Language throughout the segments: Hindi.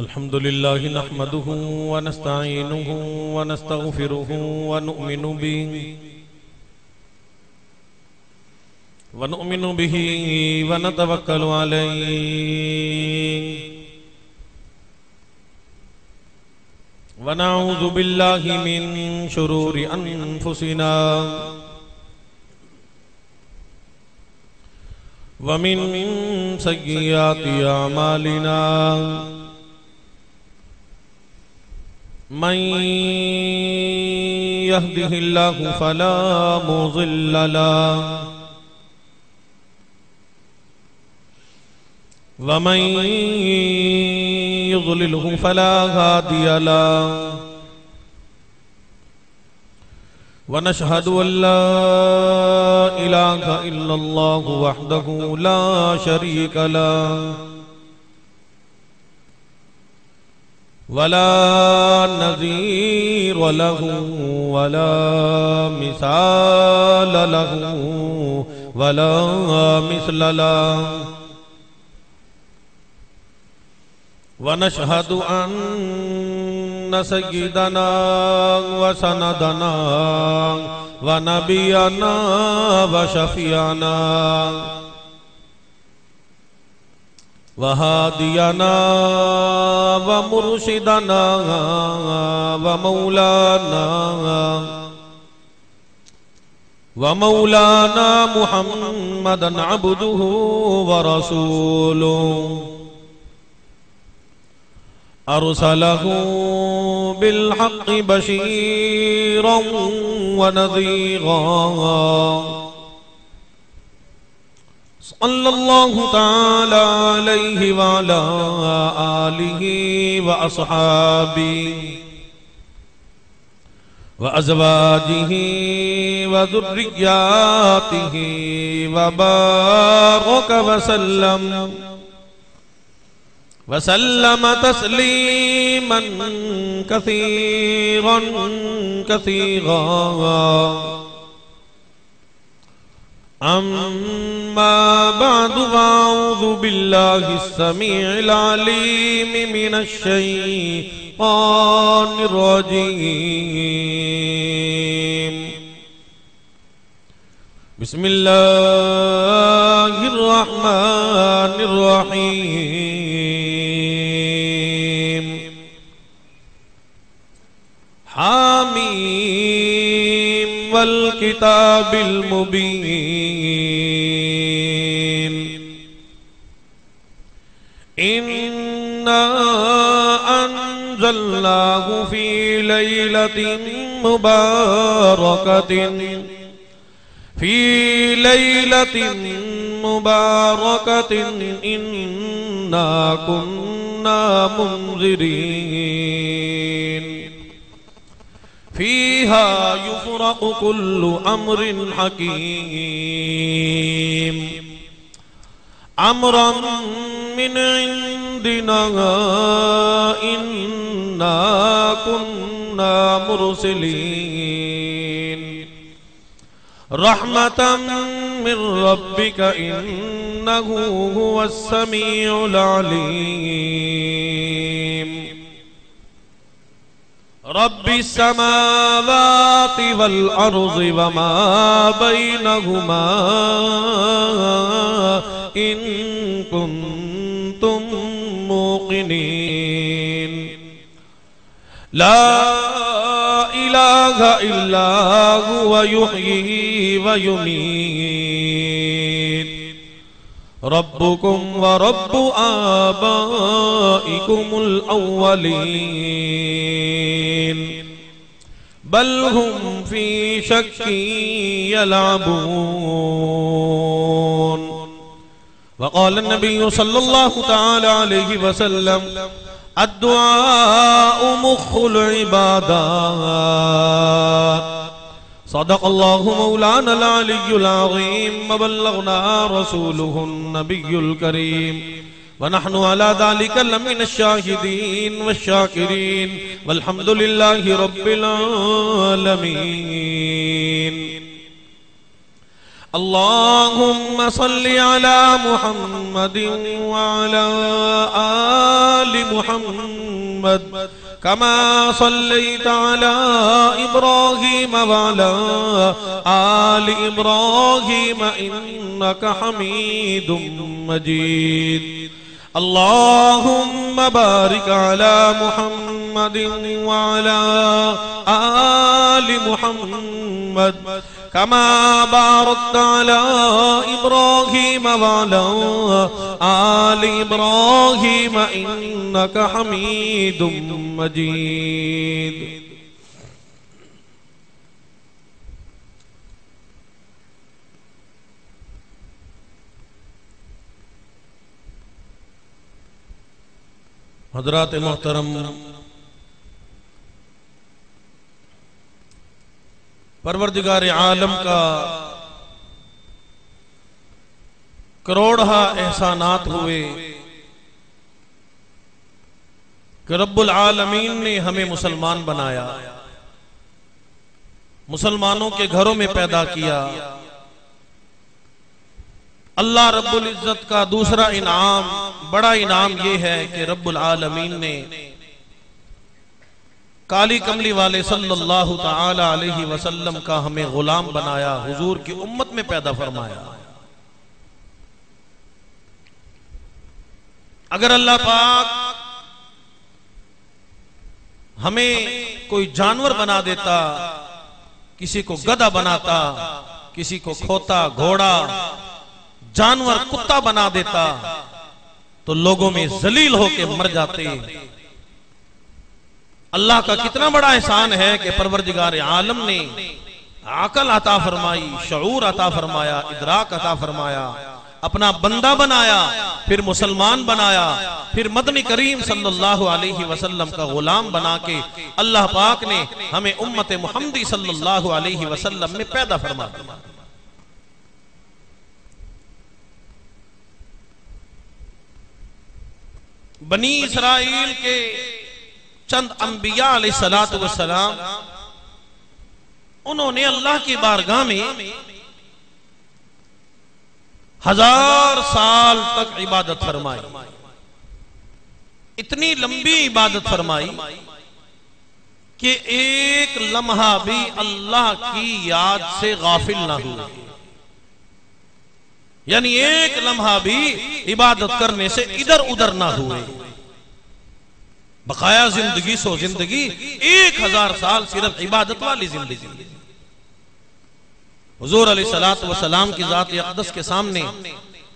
अल्हम्दुलिल्लाह नहमदुहु व नस्तईनुहु व नस्तगफिरुहु व नुमिनु बिही व नतवक्कलु अलैहि व नऊज़ु बिल्लाहि मिन शुरूरि अनफुसिना व मिन सय्यिआति अमालिना मन यहदिहिल्लाहु फला मुज़िल्ल लहु व मन युज़लिलहु फला हादिय लहु व नशहदु अल्ला इलाहा इल्लल्लाहु वहदहु ला शरीक लहु वला नज़ीर लहु वला मिसाल लहु वला मिस्ल लहु व नशहदु अन्न सय्यिदना व सनदना व नबियना व शफियना व हादियना व मुर्शिदना व मौलाना मुहम्मदन अब्दुहु व रसूलुहु अरसलहु बिल्हक़्क़ि बशीरन व नज़ीरा सल्लल्लाहु तआला अलैहि व अला आलिहि व अस्हाबिहि व अज़वाजिहि व ज़ुर्रिय्यातिहि व बारक वसल्लम तस्लीमन कसीरन कसीरा अम्मा बअदु अऊज़ु बिल्लाहि अस्समीइल अलीम मिनश शैतानिर रजीम बिस्मिल्लाहिर रहमानिर रहीम हामीम वल किताबिल मुबीन इन्ना अंज़लनाहु फी लैलतिन मुबारकतिन इन्ना कुन्ना मुंज़िरीन फीहा युफ़रक़ु कुल्लु अम्रिन हकीम अम्रन मिन इंदिना इन्ना कुन्ना मुरसिलीन रहमतन मिन रब्बिका इन्नहु हुवस समीउल अलीम रब्बिस समावाति वल अर्ज़ि वमा बैनहुमा इन कुन्तुम मूक़िनीन ला इलाहा इल्ला हुवा युह्यी व युमीत रब्बुकुम व रब्बु आबाइकुमुल अव्वलीन बल हुम फी शक्किन यलअबून वक़ाल नबी सल्लल्लाहु तआला अलैहि वसल्लम अद्दुआ मुख्खुल इबादत सदक़ल्लाहु मौलानल अलियुल अज़ीम व बल्लगना रसूलुहुन नबियुल करीम व नहनु अला ज़ालिका लमिनश शाहिदीन वश्शाकिरीन वल्हम्दुलिल्लाहि रब्बिल आलमीन। अल्लाहुम्मा सल्लि अला मुहम्मदिन व अला आलि मुहम्मद कमा सल्लैता अला इब्राहीम व अला आलि इब्राहीम इन्नका हमीदुम मजीद। अल्लाहुम्मा बारिक अला मुहम्मदिन व अला आलि मुहम्मद कमा बारकता अला इब्राहीम व अला आलि इब्राहीम इन्नका हमीदुम मजीद। हज़रात मोहतरम, परवरदिगार आलम का करोड़हा एहसानात हुए कि रब्बुल आलमीन ने हमें मुसलमान बनाया, मुसलमानों के घरों में पैदा किया। अल्लाह रब्बुल इज्जत का दूसरा इनाम, बड़ा इनाम यह है कि रब्बुल आलमीन ने काली कमली वाले सल्लल्लाहु ताला अलैहि वसल्लम का हमें गुलाम बनाया, हुजूर की उम्मत में पैदा फरमाया। अगर अल्लाह पाक हमें कोई जानवर बना देता, किसी को गधा बनाता, किसी को खोता, घोड़ा, जानवर, कुत्ता बना देता, तो लोगों में जलील होके मर जाते। अल्लाह का कितना बड़ा एहसान है कि परवरदिगार आलम ने अकल अता फरमाई, शऊर अता फरमाया, इदराक अता फरमाया, अपना बंदा बनाया, फिर मुसलमान बनाया, फिर मदनी करीम सल्लल्लाहु अलैहि वसल्लम का गुलाम बना के अल्लाह पाक ने हमें उम्मत मुहम्मदी सल्लल्लाहु अलैहि वसल्लम में पैदा फरमा दिया। बनी इसराइल के चंद अंबिया अलैहिस्सलातु वस्सलाम, उन्होंने अल्लाह की बारगाह में 1000 साल तक इबादत फरमाई। इतनी लंबी इबादत फरमाई कि एक लम्हा भी अल्लाह की याद से गाफिल ना हुए, यानी एक लम्हा भी इबादत करने से इधर उधर ना हुए। बकाया जिंदगी सो जिंदगी, 1000 साल सिर्फ इबादत वाली जिंदगी। हुजूर अलैहिस्सलातु वस्सलाम की जात अक़दस के सामने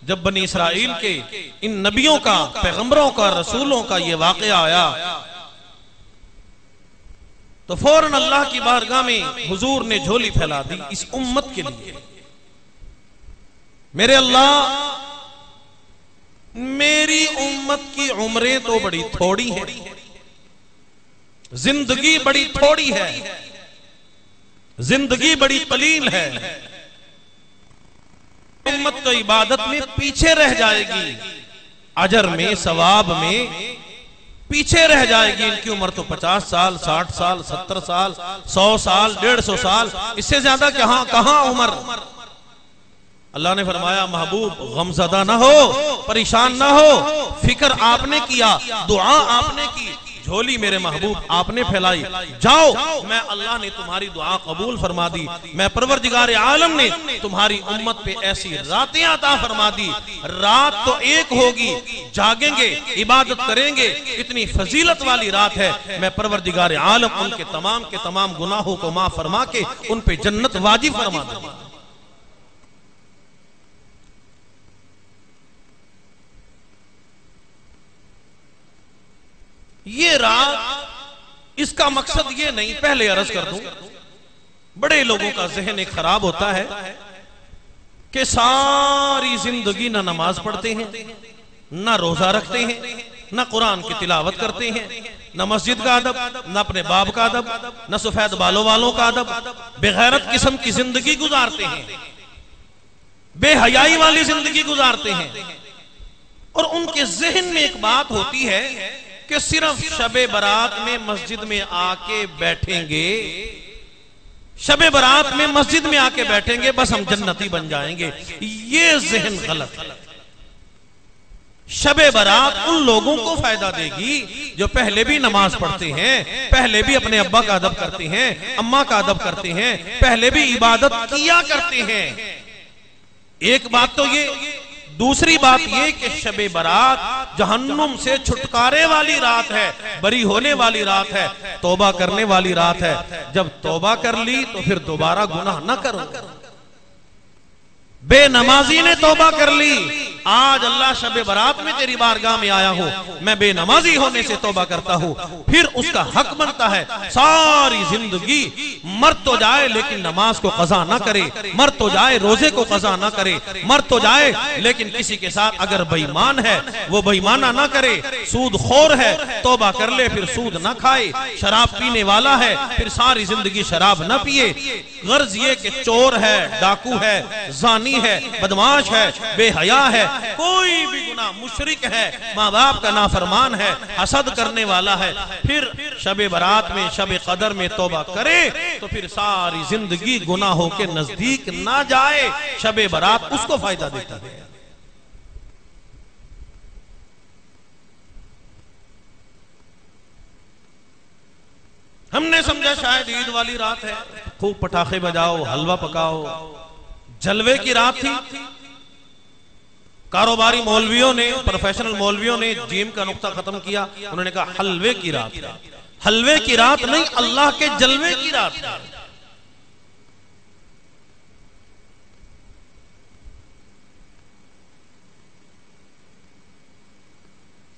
जब बनी इसराइल के इन नबियों का, पैगंबरों का, रसूलों का ये वाक़या आया, तो फौरन अल्लाह की बारगाह में हुजूर ने झोली फैला दी इस उम्मत के लिए। मेरे अल्लाह, मेरी उम्मत की उम्रें तो बड़ी थोड़ी हैं, जिंदगी बड़ी थोड़ी है, जिंदगी बड़ी कलील है। उम्मत तो इबादत में पीछे रह जाएगी, अजर में, सवाब में पीछे रह जाएगी। इनकी उम्र तो 50 साल, 60 साल, 70 साल, 100 साल, 150 साल, इससे ज्यादा कहां उम्र। अल्लाह ने फरमाया, महबूब गमज़दा ना हो, परेशान ना हो, फिक्र आपने किया, दुआ आपने की, झोली मेरे महबूब आपने फैलाई, जाओ, मैं अल्लाह ने तुम्हारी दुआ कबूल फरमा दी। मैं परवरदिगार आलम ने तुम्हारी उम्मत पे ऐसी रातें अता फरमा दी। रात तो एक होगी, जागेंगे, इबादत करेंगे, इतनी फजीलत वाली रात है। मैं परवरदिगार आलम उनके तमाम के तमाम गुनाहों को माफ फरमा के उन पे जन्नत वाजिब फरमा दूंगा। ये रात, इसका मकसद ये नहीं, पहले अर्ज कर दूं, बड़े लोगों का जहन एक खराब होता है कि सारी जिंदगी ना नमाज पढ़ते हैं, ना रोजा रखते हैं, ना कुरान की तिलावत करते हैं, ना मस्जिद का अदब, ना अपने बाप का अदब, ना सफेद बालों वालों का अदब, बेगैरत किस्म की जिंदगी गुजारते हैं, बेहयाई वाली जिंदगी गुजारते हैं। और उनके जहन में एक बात होती है कि सिर्फ शबे बारात में मस्जिद में आके बैठेंगे शबे बारात में मस्जिद में आके बैठेंगे बस हम जन्नती बन जाएंगे, ये ज़हन गलत है। शबे बारात उन लोगों को फायदा देगी जो पहले भी नमाज पढ़ते हैं, पहले भी अपने अब्बा का अदब करते हैं, अम्मा का अदब करते हैं, पहले भी इबादत किया करते हैं। एक बात तो ये, दूसरी बात ये कि शबे बारात जहन्नुम से छुटकारे वाली रात है, बरी होने वाली रात है, तौबा करने वाली रात है। जब तौबा कर ली तो फिर दोबारा गुनाह न करो। बेनमाजी ने तौबा कर ली, आज अल्लाह शबे बारात में तेरी बारगाह में आया हूं, मैं बेनमाजी होने से तौबा करता हूं, फिर उसका हक बनता है सारी जिंदगी मर तो जाए लेकिन नमाज को कज़ा ना करे, मर तो जाए रोजे को कज़ा ना करे, मर तो जाए लेकिन किसी के साथ अगर बेईमान है वो बेईमाना ना करे, सूद खोर है तौबा कर ले फिर सूद ना खाए, शराब पीने वाला है फिर सारी जिंदगी शराब ना पिए। गर्ज ये कि चोर है, डाकू है, जानी है, बदमाश है, बेहया है, कोई भी गुनाह, मुशरिक है, माँ बाप का नाफरमान है, हसद करने वाला है, फिर शबे बारात में शबे कदर में तौबा करे तो फिर सारी जिंदगी गुनाहों के नजदीक ना जाए। शबे बारात उसको फायदा देता है। हमने समझा शायद ईद वाली रात है, खूब पटाखे बजाओ, हलवा पकाओ, जलवे की रात थी। कारोबारी मौलवियों ने, प्रोफेशनल मौलवियों ने जिम का नुक्ता खत्म किया, उन्होंने कहा हलवे की रात है। हलवे की रात नहीं, अल्लाह के जलवे की रात है।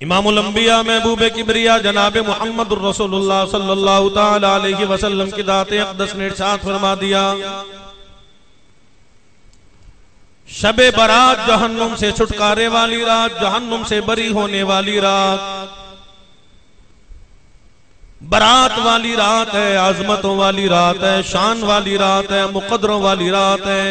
इमामुल अंबिया महबूबे किबरिया जनाब मुहम्मदुर रसूलुल्लाह सल्लल्लाहु तआला अलैहि वसल्लम की दाते अक़दस ने इरशाद फरमा दिया, शबे बारात जहन्नुम से छुटकारे वाली रात, जहन्नुम से बरी होने वाली रात, बारात वाली रात है, आजमतों वाली रात है, शान वाली रात है, मुकद्दरों वाली रात है।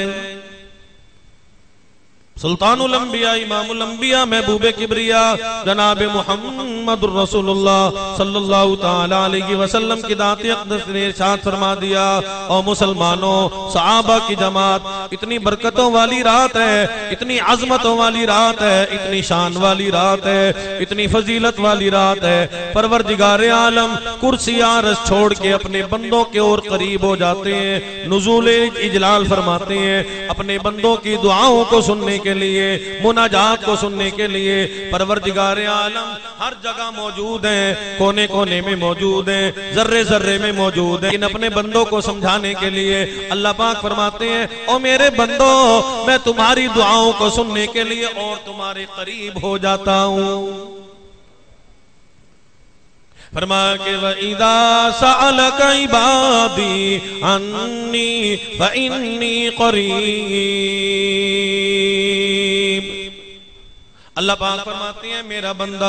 सुल्तानुल अंबिया इमामुल अंबिया महबूबे किबरिया जनाब मुहम्मदुर रसूलुल्लाह सल्लल्लाहु तआला अलैहि वसल्लम की दाते अक़दस ने इरशाद फरमा दिया, और मुसलमानों, सहाबा की जमात, इतनी बरकतों वाली रात है, इतनी अजमतों वाली रात है, इतनी शान वाली रात है, इतनी फजीलत वाली रात है। परवरदिगार आलम कुर्सी अरश छोड़ के अपने बंदों के और करीब हो जाते हैं, नुज़ूल इजलाल फरमाते हैं, अपने बंदों की दुआओं को सुनने के लिए, मुनाजात को सुनने के लिए। परवरदिगार आलम हर जगह मौजूद है, कोने कोने में मौजूद है, जर्रे जर्रे में मौजूद है। इन अपने बंदों को समझाने के लिए अल्लाह पाक फरमाते हैं, ओ मेरे बंदों, मैं तुम्हारी दुआओं को सुनने के लिए और तुम्हारे करीब हो जाता हूं। फरमाया कि वइदा सअलक इबादी अन्नी फइन्नी करीब। अल्लाह पाक फरमाते हैं, मेरा बंदा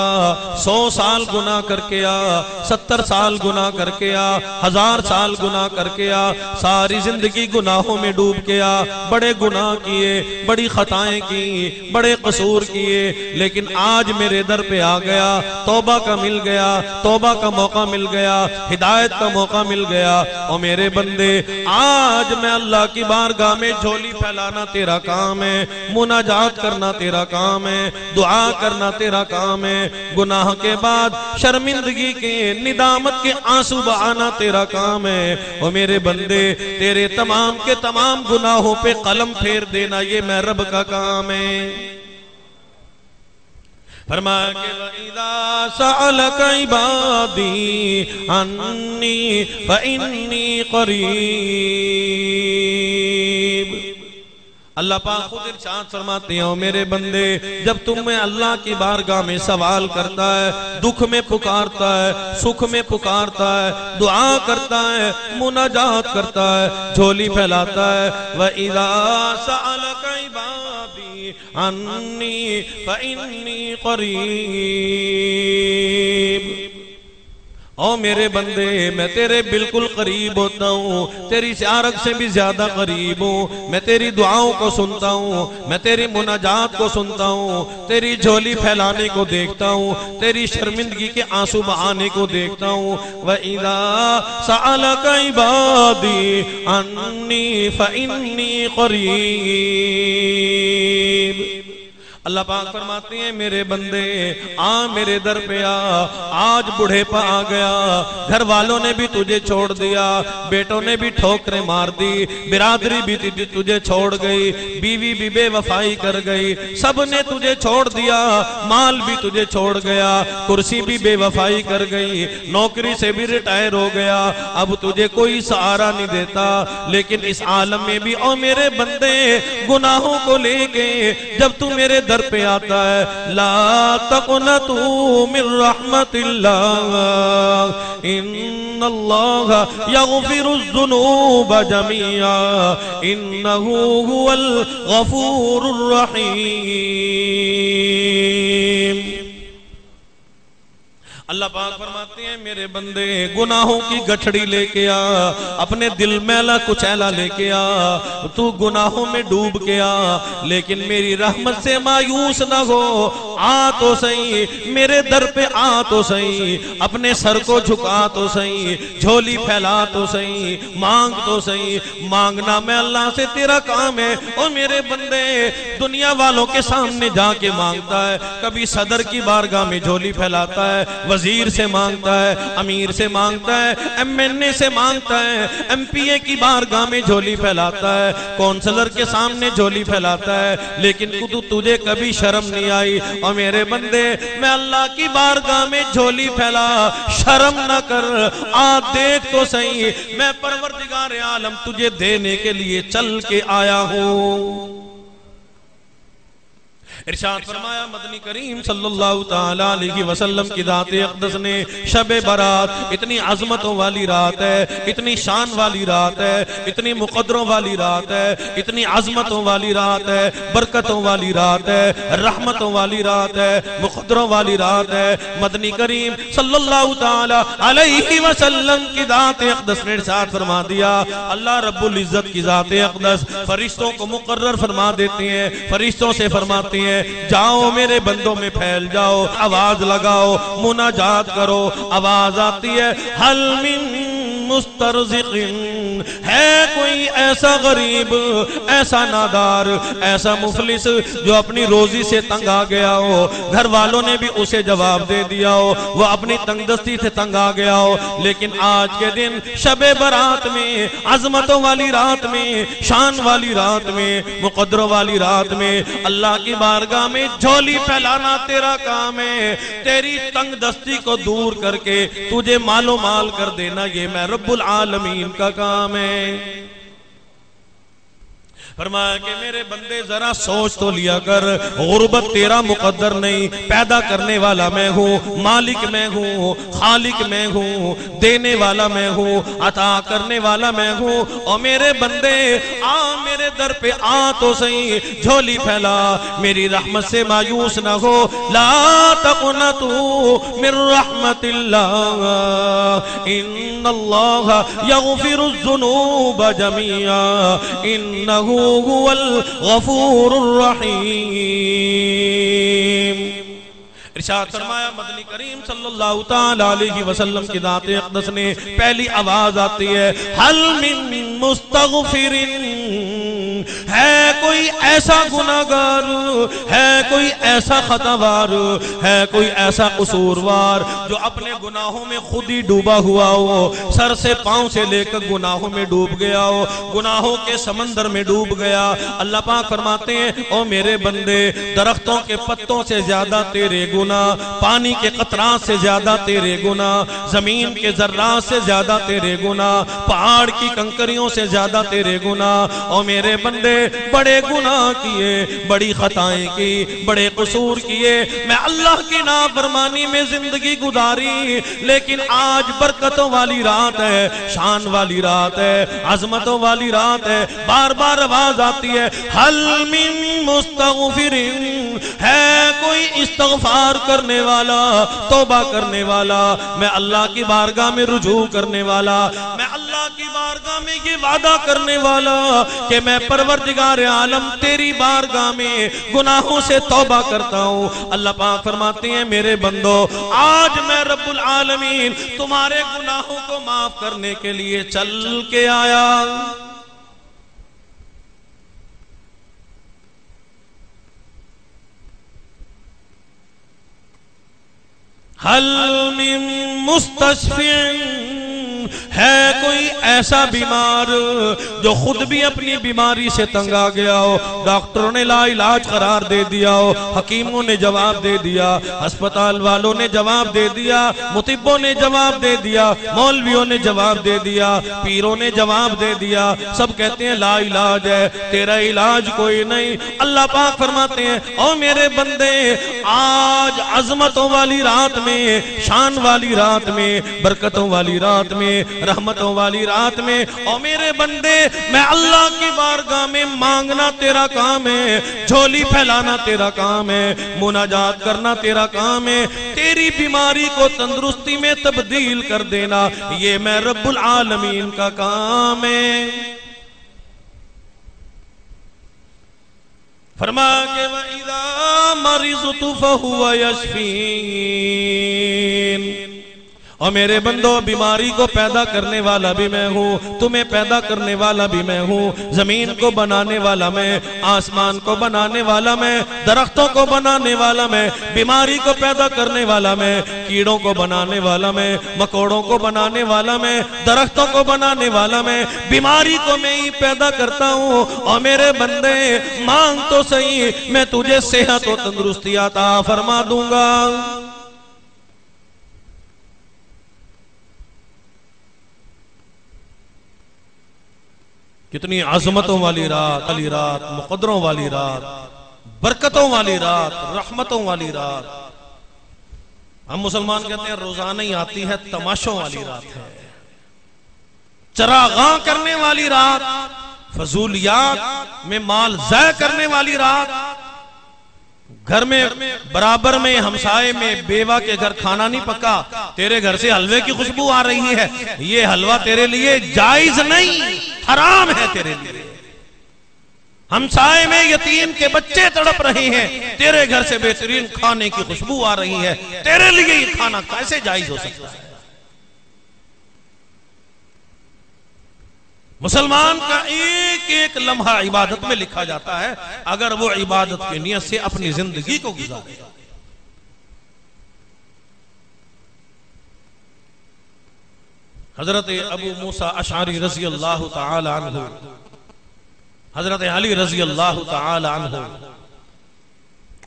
100 साल गुनाह करके आ, 70 साल गुनाह करके आ, 1000 साल गुनाह करके आ, सारी जिंदगी गुनाहों में डूब के आ, बड़े गुनाह किए, बड़ी खताएं की, बड़े कसूर किए, लेकिन आज मेरे दर पे आ गया, तौबा का मिल गया, तौबा का मौका मिल गया, हिदायत का मौका मिल गया। और मेरे बंदे, आज मैं अल्लाह की बारगाह में झोली फैलाना तेरा काम है, मुनाजात करना तेरा काम है, दुआ करना तेरा काम है, गुनाह के बाद शर्मिंदगी के, निदामत के आंसू बहाना तेरा काम है। और मेरे बंदे, तेरे तमाम के तमाम गुनाहों पे कलम फेर देना ये मैं रब का काम है। फरमाया कि वइदा सअलक इबादी अन्नी फइन्नी करीब। अल्लाह पाक खुद इरशाद फरमाते हैं, मेरे बंदे, जब तुम्हें अल्लाह की बारगाह में सवाल करता है, दुख में पुकारता है, सुख में पुकारता है, दुआ करता है, मुनाजात करता है, झोली फैलाता है, वइदा सअलक इबादी अन्नी फइन्नी करीब। ओ मेरे बंदे, मैं तेरे बिल्कुल करीब होता हूँ, तेरी शारक से भी ज्यादा करीब हूँ। मैं तेरी दुआओं को सुनता हूँ, मैं तेरी मुनाजात को सुनता हूँ, तेरी झोली फैलाने को देखता हूँ, तेरी शर्मिंदगी के आंसू बहाने को देखता हूँ। व इज़ा सअलका इबादी अन्नी फइन्नी क़रीब। अल्लाह पाक फरमाते हैं मेरे बंदे आ मेरे दर पे आ। आज बुढ़ेपा आ गया, घर वालों ने भी तुझे छोड़ दिया, बेटों ने भी ठोकरें मार दी, बिरादरी भी तुझे छोड़ गई, बीवी भी बेवफाई कर गई, सब ने तुझे छोड़ दिया, माल भी तुझे छोड़ गया, कुर्सी भी बेवफाई कर गई, नौकरी से भी रिटायर हो गया, अब तुझे कोई सहारा नहीं देता। लेकिन इस आलम में भी ओ मेरे बंदे गुनाहों को लेके जब तू मेरे दर पे आता है, ला तक़नतू मिन रहमतिल्लाह इन्नल्लाह यग़फ़िरुज़्ज़ुनूब जमीआ इन्नहू हुवल गफ़ूरुर रहीम। अल्लाह पाक फरमाते हैं मेरे बंदे गुनाहों की गठड़ी लेके आ, अपने दिल मैला कुचैला लेके आ, तू गुनाहों में डूब के आ, लेकिन मेरी रहमत से मायूस ना हो। आ तो सही मेरे दर पे, आ तो सही, अपने सर को झुका तो सही, झोली फैला तो सही, मांग तो सही। मांगना मैं अल्लाह से तेरा काम है। और मेरे बंदे दुनिया वालों के सामने जाके मांगता है, कभी सदर की बारगाह में झोली फैलाता है, वजीर से मांगता है, अमीर से मांगता है, एमएनए से मांगता है, एमपीए की बारगाह में झोली फैलाता है, काउंसलर के सामने झोली फैलाता है, लेकिन तुझे कभी शर्म नहीं आई। और मेरे बंदे मैं अल्लाह की बारगाह में झोली फैला, शर्म न कर, आ देख तो सही, मैं परवरदिगार आलम तुझे देने के लिए चल के आया हूं। इरशाद फरमाया मदनी करीम सल्लल्लाहु ताला अलैहि वसल्लम की दाते अक़दस ने शबे बारात, इतनी अजमतों वाली रात है, इतनी शान वाली रात है, इतनी मुक़द्दरों वाली रात है, इतनी अजमतों वाली रात है, बरकतों वाली रात है, रहमतों वाली रात है, मुक़द्दरों वाली रात है। मदनी करीम सल्लल्लाहु ताला अलैहि वसल्लम की दाते अक़दस ने इरशाद फरमा दिया, अल्लाह रब्बुल इज़्ज़त की दाते अक़दस फरिश्तों को मुक़र्रर फरमा देते हैं, फरिश्तों से फरमाते हैं जाओ मेरे बंदों में फैल जाओ, आवाज लगाओ, मुनाजात करो। आवाज आती है हल मिन मुस्तरज़िक़िन, है कोई ऐसा गरीब, ऐसा नादार, ऐसा मुफलिस जो अपनी रोजी से तंग आ गया हो, घर वालों ने भी उसे जवाब दे दिया हो, वो अपनी तंगदस्ती से तंग आ गया हो, लेकिन आज के दिन शबे बारात में, अजमतों वाली रात में, शान वाली रात में, मुक़द्दरों वाली रात में अल्लाह की बारगाह में झोली फैलाना तेरा काम है। तेरी तंगदस्ती को दूर करके तुझे मालो माल कर देना ये मैं रब्बुल आलमीन का काम है। फरमाया कि मेरे बंदे जरा सोच तो लिया कर, गुर्बत तेरा मुकद्दर नहीं, पैदा करने वाला मैं हूँ, मालिक मैं हूँ, खालिक मैं हूँ, देने वाला मैं हूँ, अता करने वाला मैं हूँ। और मेरे बंदे आ मेरे दर पे आ तो सही, झोली फैला, मेरी रहमत से मायूस ना हो। ला तक़नतू मिन रहमतिल्लाह इन्नल्लाह यग़फ़िरुज़्ज़ुनूब जमीआ इन्नहू हुवल गफूरुर रहीम। इरशाद फरमाया मदनी करीम सल्लल्लाहु ताला अलैहि वसल्लम की दाते अक़दस ने पहली आवाज आती है हल मिन मुस्तग़फ़िरिन, है कोई ऐसा गुनाहगार, है कोई ऐसा खतावार, है कोई ऐसा कसूरवार जो अपने गुनाहों में खुद ही डूबा हुआ हो, सर से पांव से लेकर गुनाहों में डूब गया हो, गुनाहों के समंदर में डूब गया। अल्लाह पाक फरमाते हैं ओ मेरे बंदे दरख्तों के पत्तों से ज्यादा तेरे गुनाह, पानी के कतरात से ज्यादा तेरे गुनाह, जमीन के जर्रात से ज्यादा तेरे गुनाह, पहाड़ की कंकरियों से ज्यादा तेरे गुनाह। और मेरे बंदे बड़े गुनाह किए, बड़ी खताएं की, बड़े कसूर किए, मैं अल्लाह की नाफरमानी में जिंदगी गुजारी, लेकिन आज बरकतों वाली रात है, शान वाली रात है, अजमतों वाली रात है। बार बार आवाज आती है हल मिन मुस्तग़फ़िरिन है कोई इस्तगफार करने वाला, तौबा करने वाला, मैं अल्लाह की बारगाह में रुजू करने वाला, मैं अल्लाह की बारगाह में ये वादा करने वाला कि मैं परवरदिगार आलम तेरी बारगाह में गुनाहों से तौबा करता हूँ। अल्लाह पाक फरमाते हैं मेरे बंदो, आज मैं रब्बुल आलमीन तुम्हारे गुनाहों को माफ करने के लिए चल के आया। हल मिन मुस्तशफिन, है कोई ऐसा बीमार जो खुद भी अपनी बीमारी से तंग आ गया हो, डॉक्टरों ने ला इलाज करार दे दिया हो, हकीमों ने जवाब दे दिया, अस्पताल वालों ने जवाब दे दिया, मुतिब्बों ने जवाब दे दिया, मौलवियों ने जवाब दे दिया, पीरों ने जवाब दे दिया, सब कहते हैं ला इलाज है, तेरा इलाज कोई नहीं। अल्लाह पाक फरमाते हैं ओ मेरे बंदे, आज अजमतों वाली रात में, शान वाली रात में, बरकतों वाली रात में, रहमतों वाली रात में, और मेरे बंदे मैं अल्लाह की बारगाह में मांगना तेरा काम है, झोली फैलाना तेरा काम है, मुनाजात करना तेरा काम है, तेरी बीमारी को तंदुरुस्ती में तब्दील कर देना ये मैं रब्बुल आलमीन का काम है। फरमा के वइदा मरिज़तु फहुवा यशफीन, और मेरे बंदो बीमारी को पैदा करने वाला भी मैं हूँ, तुम्हें पैदा करने वाला भी मैं हूँ, जमीन को बनाने वाला मैं, आसमान को बनाने वाला मैं, दरख्तों को बनाने वाला मैं, बीमारी को पैदा करने वाला मैं, कीड़ों को बनाने वाला मैं, मकोड़ों को बनाने वाला मैं, दरख्तों को बनाने वाला मैं, बीमारी को मैं ही पैदा करता हूँ। और मेरे बंदे मांग तो सही, मैं तुझे सेहत और तंदुरुस्ती अता फरमा दूंगा। कितनी अजमतों वाली रात, मुकद्दरों वाली रात, बरकतों वाली रात, रहमतों वाली रात। हम मुसलमान कहते हैं रोजाना ही आती है, तमाशों वाली रात है, चरागां करने वाली रात, फजूलियात में माल ज़ाय करने वाली रात, घर में बराबर में हमसाए में बेवा के घर खाना नहीं पका, तेरे घर से हलवे की खुशबू आ रही है, ये हलवा तेरे लिए जायज नहीं, हराम है तेरे लिए। हमसाए में यतीम के बच्चे तड़प रहे हैं, तेरे घर से बेहतरीन खाने की खुशबू आ रही है, तेरे लिए ये खाना कैसे जायज हो सकता है? मुसलमान का एक एक लम्हा इबादत में लिखा जाता है, अगर वो इबादत की नियत से अपनी जिंदगी को गुजारे। हजरत अबू मूसा अशअरी रज़ी अल्लाह तआला अन्हु, हजरत अली रज़ी अल्लाह तआला अन्हु,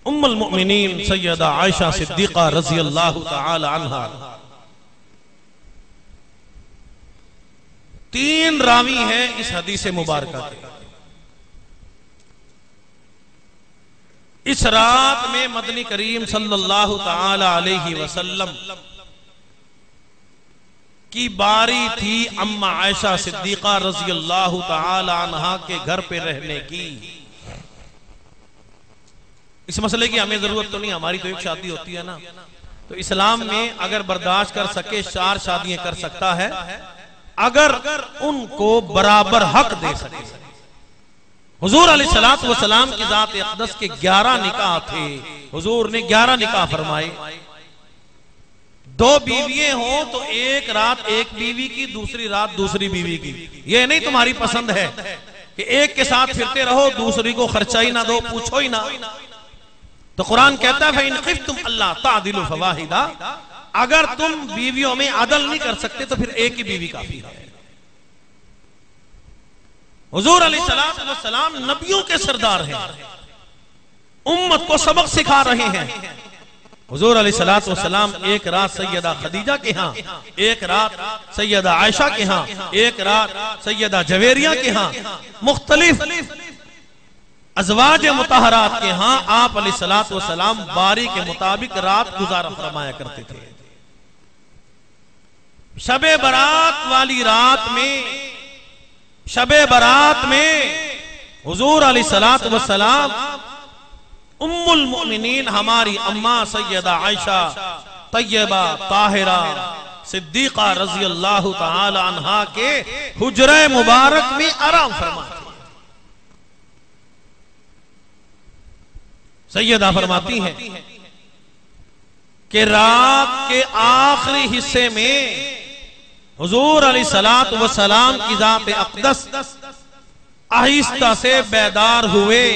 उम्मुल मुमिनीन सैयदा आयशा सिद्दीक़ा रज़ी अल्लाह तआला अन्हा, तीन रावी हैं इस हदीस मुबारका के। इस रात में मदनी करीम सल्लल्लाहु तआला अलैहि वसल्लम की बारी थी अम्मा आयशा सिद्दीक़ा रज़ी अल्लाह तआला अन्हा के घर पे रहने की। इस मसले की हमें जरूरत तो नहीं, हमारी तो एक शादी होती है ना, तो इस्लाम में अगर बर्दाश्त कर सके 4 शादियां कर सकता है, अगर उनको बराबर हक दे सके। हुजूर अलैहिस्सलातु वस्सलाम की जात अक़दस के 11 निकाह थे, हुजूर ने 11 निकाह फरमाए। 2 बीवियां हो तो एक रात एक बीवी की, दूसरी रात दूसरी बीवी की। ये नहीं तुम्हारी पसंद है कि एक के साथ फिरते रहो, दूसरी को खर्चा ही ना दो, पूछो ही ना। तो कुरान कहता है फ़इन ख़िफ़्तुम अल्ला तादिलु फ़वाहिदा, अगर तुम बीवियों में अदल नहीं कर सकते तो फिर एक ही बीवी काफी है। हुजूर अलैहिस्सलातु वस्सलाम नबियों के सरदार हैं, उम्मत को सबक सिखा रहे हैं। हुजूर अलैहिस्सलातु वस्सलाम एक रात सैयदा खदीजा के यहाँ, एक रात सैयदा आयशा के यहाँ, एक रात सैयदा जवेरिया के यहाँ, मुख्तलिफ अज़वाज मुतहरात के यहाँ आप अलैहिस्सलातु वस्सलाम बारी के मुताबिक रात गुजारा फरमाया करते थे। शबे बारात वाली रात में, शबे बारात में हुजूर अलैहिस्सलातु वस्सलाम उम्मुल मोमिनीन हमारी अम्मा सैयदा आयशा तैयबा ताहिरा सिद्दीका रजी अल्लाह ताला अन्हा के हुजरे मुबारक में आराम फरमाती। सैयदा फरमाती हैं कि रात के आखिरी हिस्से में हुजूर अलैहिस्सलातु वस्सलाम की जात अक़दस आहिस्ता से बेदार हुए।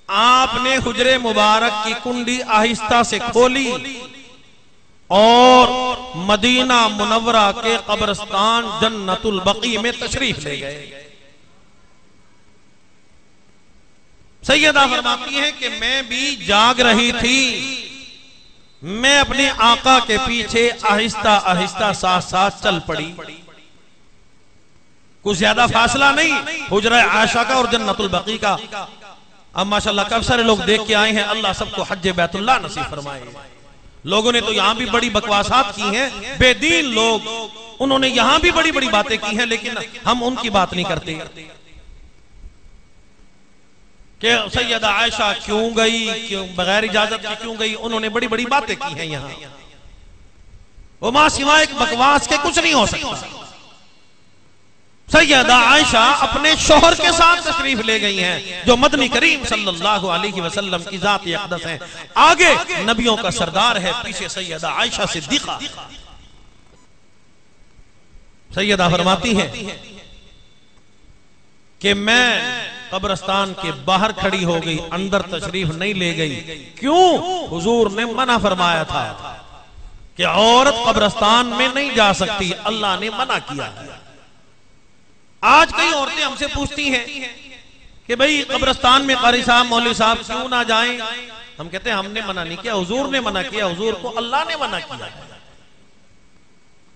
आपने हुजरे मुबारक की कुंडी आहिस्ता से खोली और मदीना मुनव्वरा के कब्रिस्तान जन्नतुल बकी में तशरीफ ले गए। सैयदा फरमाती है कि मैं भी जाग रही थी, मैं अपने आका के पीछे आहिस्ता आहिस्ता साथ साथ चल पड़ी। कुछ ज्यादा फासला नहीं हुजरा आयशा का और जन्नतुल बकी का। अब माशाल्लाह काफी सारे लोग देख के आए हैं, अल्लाह सबको हज्जे बैतुल्लाह नसीब फरमाए। लोगों ने तो यहां भी बड़ी बकवासात की हैं, बेदीन लोग, उन्होंने यहां भी बड़ी बड़ी बातें की हैं, लेकिन हम उनकी बात नहीं करते कि सैयदा आयशा क्यों गई, क्यों बगैर इजाजत के क्यों गई। उन्होंने बड़ी बड़ी बातें की हैं यहां, वो मां सिवाय बकवास के कुछ नहीं हो सकता। सैयदा आयशा अपने शोहर के साथ तशरीफ ले गई हैं, जो मदनी करीम सल्लल्लाहु अलैहि वसल्लम की जात अक़दस है। आगे नबियों का सरदार है, पीछे सैयदा आयशा सिद्दीका। सैयदा फरमाती है कि मैं कब्रिस्तान के बाहर खड़ी हो गई, अंदर तशरीफ नहीं ले गई। क्यों? हुजूर ने मना फरमाया था कि औरत कब्रिस्तान में नहीं जा सकती, अल्लाह ने मना किया है। आज कई औरतें हमसे पूछती हैं कि भाई कब्रिस्तान में कारी साहब मौलवी साहब क्यों ना जाएं। हम कहते हैं हमने मना नहीं किया, हुजूर ने मना किया, हुजूर को अल्लाह ने मना किया।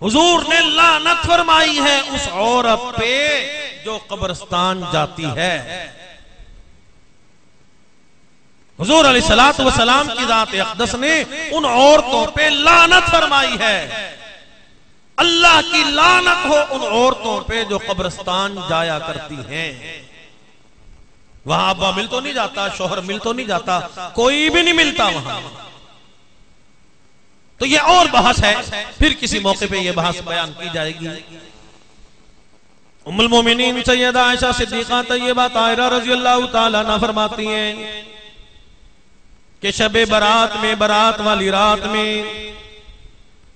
हुजूर ने लानत फरमाई है उस औरत पे जो कब्रिस्तान जाती है। हुजूर अलैहिस्सलातु वस्सलाम की जात अक़दस ने उन औरतों पे लानत फरमाई है। अल्लाह की लानत हो उन औरतों पे जो कब्रिस्तान जाया करती हैं। वहां अब्बा मिल तो नहीं जाता, शोहर मिल तो नहीं जाता, कोई भी नहीं मिलता वहां। तो ये और बहस है, फिर किसी मौके पे ये बहस बयान की जाएगी। उम्मुल मोमिनीन सैयदा आयशा सिद्दीका तैयबा ताहिरा रज़ी अल्लाह ताला अन्हा फरमाती हैं कि शबे बारात में, बारात वाली रात में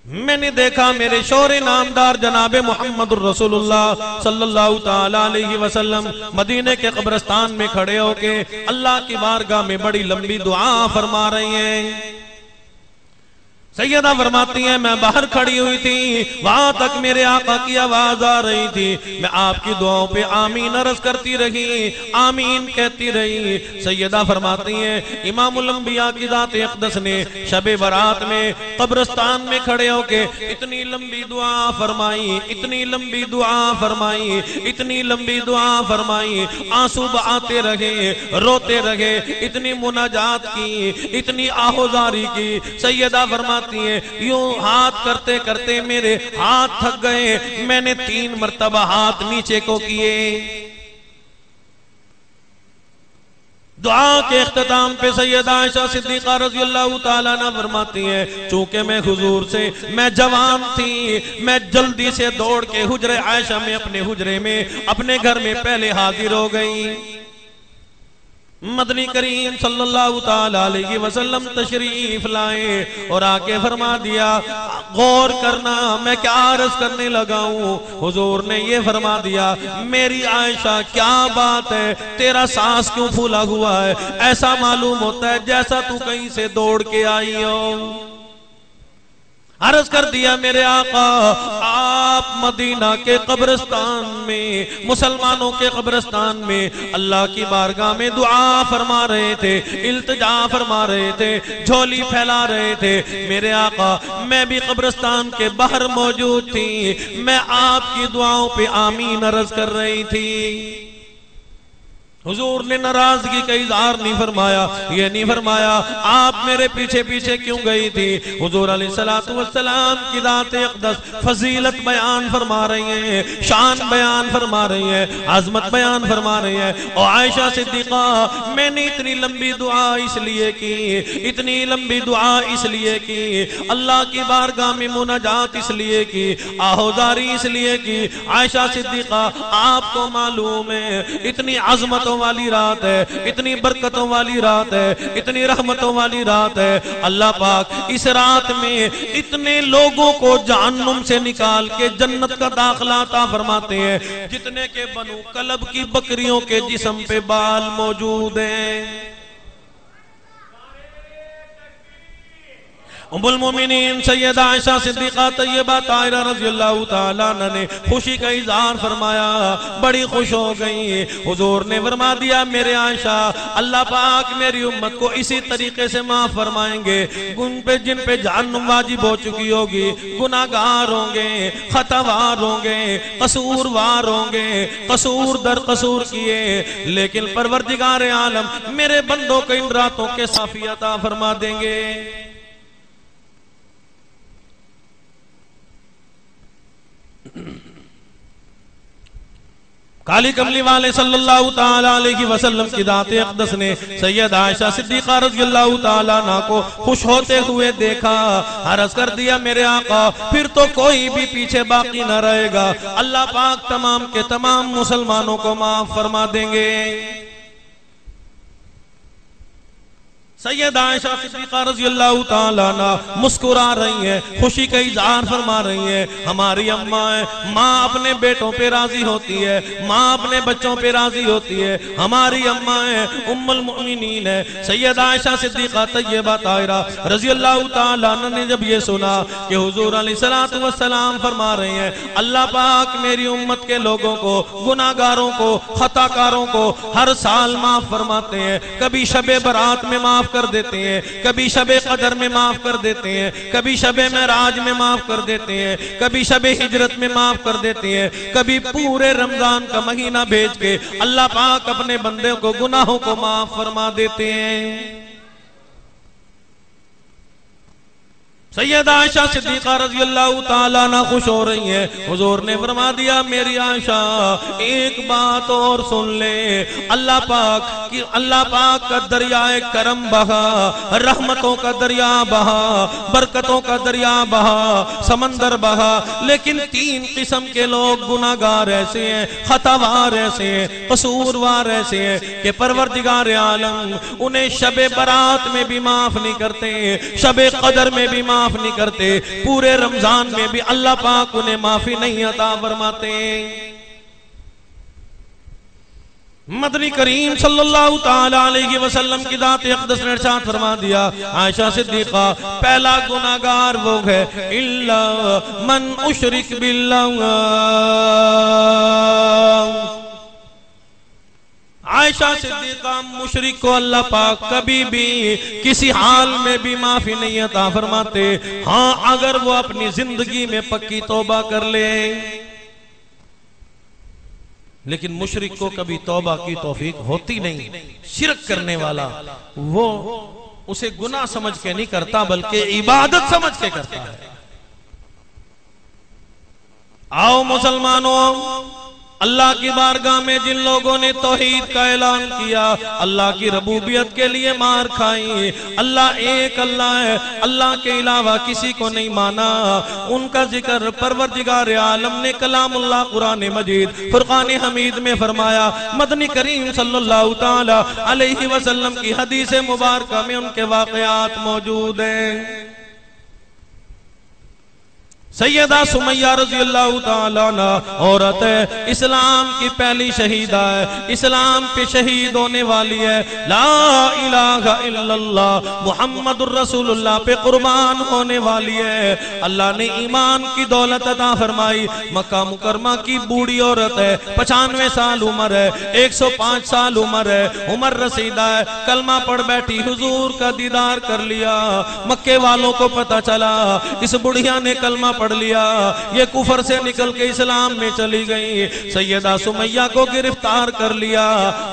मैंने देखा मेरे शौहरे नामदार जनाबे मोहम्मद रसूलुल्लाह सल्लल्लाहु ताला अलैहि वसल्लम मदीने के कब्रिस्तान में खड़े होके अल्लाह की बारगाह में बड़ी लंबी दुआ फरमा रही हैं। सैयदा फरमाती हैं मैं बाहर खड़ी हुई थी, वहां तक मेरे आका की आवाज आ रही थी। मैं आपकी दुआओं पे आमीन अर्ज करती रही, आमीन कहती रही। सैयदा फरमाती हैं इमामुल अंबिया की जात अक़दस ने शबे बारात में कब्रिस्तान में खड़े होके इतनी लंबी दुआ फरमाई, इतनी लंबी दुआ फरमाई, इतनी लंबी दुआ फरमाई। आंसू बहाते रहे, रोते रहे, इतनी मुनाजात की, इतनी आहोजारी की। सैयदा फरमाती यूं हाथ करते करते मेरे हाथ थक गए, मैंने 3 मरतबा हाथ नीचे को किए। दुआ के इख्तिताम पे सैयदा आयशा सिद्दीका रज़ी अल्लाह ताला अन्हा फरमाती हैं चूंकि मैं हुजूर से, मैं जवान थी, मैं जल्दी से दौड़ के हुजरे आयशा में, अपने हुजरे में, अपने घर में पहले हाजिर हो गई। मदनी करीम सल्लल्लाहु ताला अलैहि वसल्लम तशरीफ लाए और आके फरमा दिया गौर करना मैं क्या अर्ज करने लगा हूँ। हुजूर ने ये फरमा दिया मेरी आयशा क्या बात है, तेरा सांस क्यों फूला हुआ है, ऐसा मालूम होता है जैसा तू कहीं से दौड़ के आई हो। अर्ज कर दिया मेरे आका आप मदीना के कब्रिस्तान में, मुसलमानों के कब्रिस्तान में अल्लाह की बारगाह में दुआ फरमा रहे थे, इल्तिजा फरमा रहे थे, झोली फैला रहे थे। मेरे आका मैं भी कब्रिस्तान के बाहर मौजूद थी, मैं आपकी दुआओं पे आमीन अर्ज कर रही थी। हुजूर ने नाराजगी का इजहार नहीं फरमाया, ये नहीं फरमाया आप मेरे पीछे पीछे क्यों गई थी। हुजूर अलैहिस्सलातु वस्सलाम की ज़ात अक़दस फजीलत बयान फरमा रही है, शान बयान फरमा रही है, आजमत बयान फरमा रही है। और आयशा सिद्दीक़ा, मैंने इतनी लंबी दुआ इसलिए की, इतनी लंबी दुआ इसलिए की, अल्लाह की बारगाह में मुनाजात इसलिए की, आहोदारी इसलिए की। आयशा सिद्दीक़ा, आपको मालूम है इतनी अज़मत वाली रात है, इतनी बरकतों वाली रात है, इतनी रहमतों वाली रात है। अल्लाह पाक इस रात में इतने लोगों को जहन्नुम से निकाल के जन्नत का दाखिला अता फरमाते हैं जितने के बनु कलब की बकरियों के जिस्म पे बाल मौजूद हैं। उम्मुल मोमिनीन सैयदा आयशा सिद्दीक़ा तय्यबा ताहिरा रज़ियल्लाहु ताला अन्हा ने खुशी का इज़हार फरमाया, बड़ी खुश हो गई। हुजूर ने फरमा दिया, मेरे आयशा, अल्लाह पाक मेरी उम्मत को इसी तरीके से माफ फरमाएंगे जिन पे जहन्नुम वाजिब हो चुकी होगी, गुनाहगार होंगे, खतावार होंगे, कसूरवार होंगे, कसूर दर कसूर किए, लेकिन परवरदिगार आलम मेरे बंदों को इन रातों के साफी अता फरमा देंगे। काली कमली वाले सल्लल्लाहु ताला अलैहि वसल्लम की दाते अक़दस ने सैयद आयशा सिद्दीक़ा रज़ियल्लाहु ताला अन्हा को खुश होते हुए देखा। अर्ज़ कर दिया, मेरे आका, फिर तो कोई भी पीछे बाकी न रहेगा, अल्लाह पाक तमाम के तमाम मुसलमानों को माफ फरमा देंगे। सैयद आयशा सिद्दीक़ा रज़ियल्लाहु ताला अन्हा मुस्कुरा रही है, खुशी का इज़हार फरमा रही है। हमारी अम्मा है, माँ अपने बेटों पे राजी होती है, माँ अपने बच्चों पे राजी होती है। हमारी अम्मा है, उम्मुल मोमिनीन है सैयद आयशा सिद्दीक़ा तय्यबा ताहिरा रज़ियल्लाहु ताला अन्हा ने जब ये सुना कि हुजूर अलैहिस्सलातु वस्सलाम फरमा रहे हैं, अल्लाह पाक मेरी उम्मत के लोगों को, गुनाहगारों को, खताकारों को हर साल माफ फरमाते हैं। कभी शबे बरात में माफ कर देते हैं, कभी शबे कदर में माफ कर देते हैं, कभी शबे मेराज में माफ कर देते हैं, कभी शबे हिजरत में माफ कर देते हैं, कभी पूरे रमजान का महीना भेज के अल्लाह पाक अपने बंदे को गुनाहों को माफ फरमा देते हैं। सैयदा आयशा सिद्दीक़ा रज़ियल्लाहु ताला अन्हा खुश हो रही है। हुजूर ने फरमा दिया, मेरी आयशा, एक बात और सुन ले, अल्लाह पाक का दरियाए करम बहा, रहमतों का दरिया बहा, बरकतों का दरिया बहा, समंदर बहा, लेकिन तीन किस्म के लोग गुनाहगार ऐसे हैं, खतावार ऐसे हैं, कसूरवार ऐसे हैं कि परवरदिगार आलम उन्हें शबे बरात में भी माफ नहीं करते, शबे कदर में भी माफ नहीं करते, पूरे रमजान में भी अल्लाह पाक उन्हें माफी नहीं अता फरमाते। मदनी करीम सल्लल्लाहु ताला अलैहि वसल्लम की दात अक़दस ने इरशाद फरमा दिया, आयशा सिद्दीक़ा, पहला गुनाहगार वो है इल्ला मन उशरिक बिल्लाह। आयशा सिद्दीक़ा, मुशरिक को अल्लाह पाक कभी भी किसी हाल में भी माफी नहीं अता फरमाते। हाँ, अगर वो अपनी जिंदगी में पक्की तौबा कर ले, लेकिन मुशरिक को कभी तौबा की तौफीक होती नहीं। शिरक करने वाला वो उसे गुनाह समझ के नहीं करता, बल्कि इबादत समझ के करता है। आओ मुसलमानों, अल्लाह की बारगाह में जिन लोगों ने तौहीद का ऐलान किया, अल्लाह की रबूबियत के लिए मार खाई, अल्लाह एक अल्लाह है, अल्लाह के अलावा किसी को नहीं माना, उनका जिक्र परवरदिगार आलम ने कलामुल्लाह कुरान मजीद फुरकान हमीद में फरमाया। मदनी करीम सल्लल्लाहु ताला अलैहि वसल्लम की हदीस मुबारका में उनके वाक़यात मौजूद हैं। सैयदा सुमैया रज़ियल्लाहु ताला अन्हा औरत है, इस्लाम की पहली शहीदा है, इस्लाम पे शहीद होने वाली है, ला इलाहा इल्लल्लाह मुहम्मदुर रसूलुल्लाह पे कुर्बान होने वाली है। अल्लाह ने ईमान की दौलत अता फरमाई। मक्का मुकरमा की बूढ़ी औरत है, 95 साल उम्र है, 105 साल उम्र है, उम्र रसीदा है, कलमा पढ़ बैठी, हुजूर का दीदार कर लिया। मक्के वालों को पता चला इस बुढ़िया ने कलमा पढ़ लिया, ये कुफर से निकल के इस्लाम में चली गई। सैयदा सुमैया को गिरफ्तार कर लिया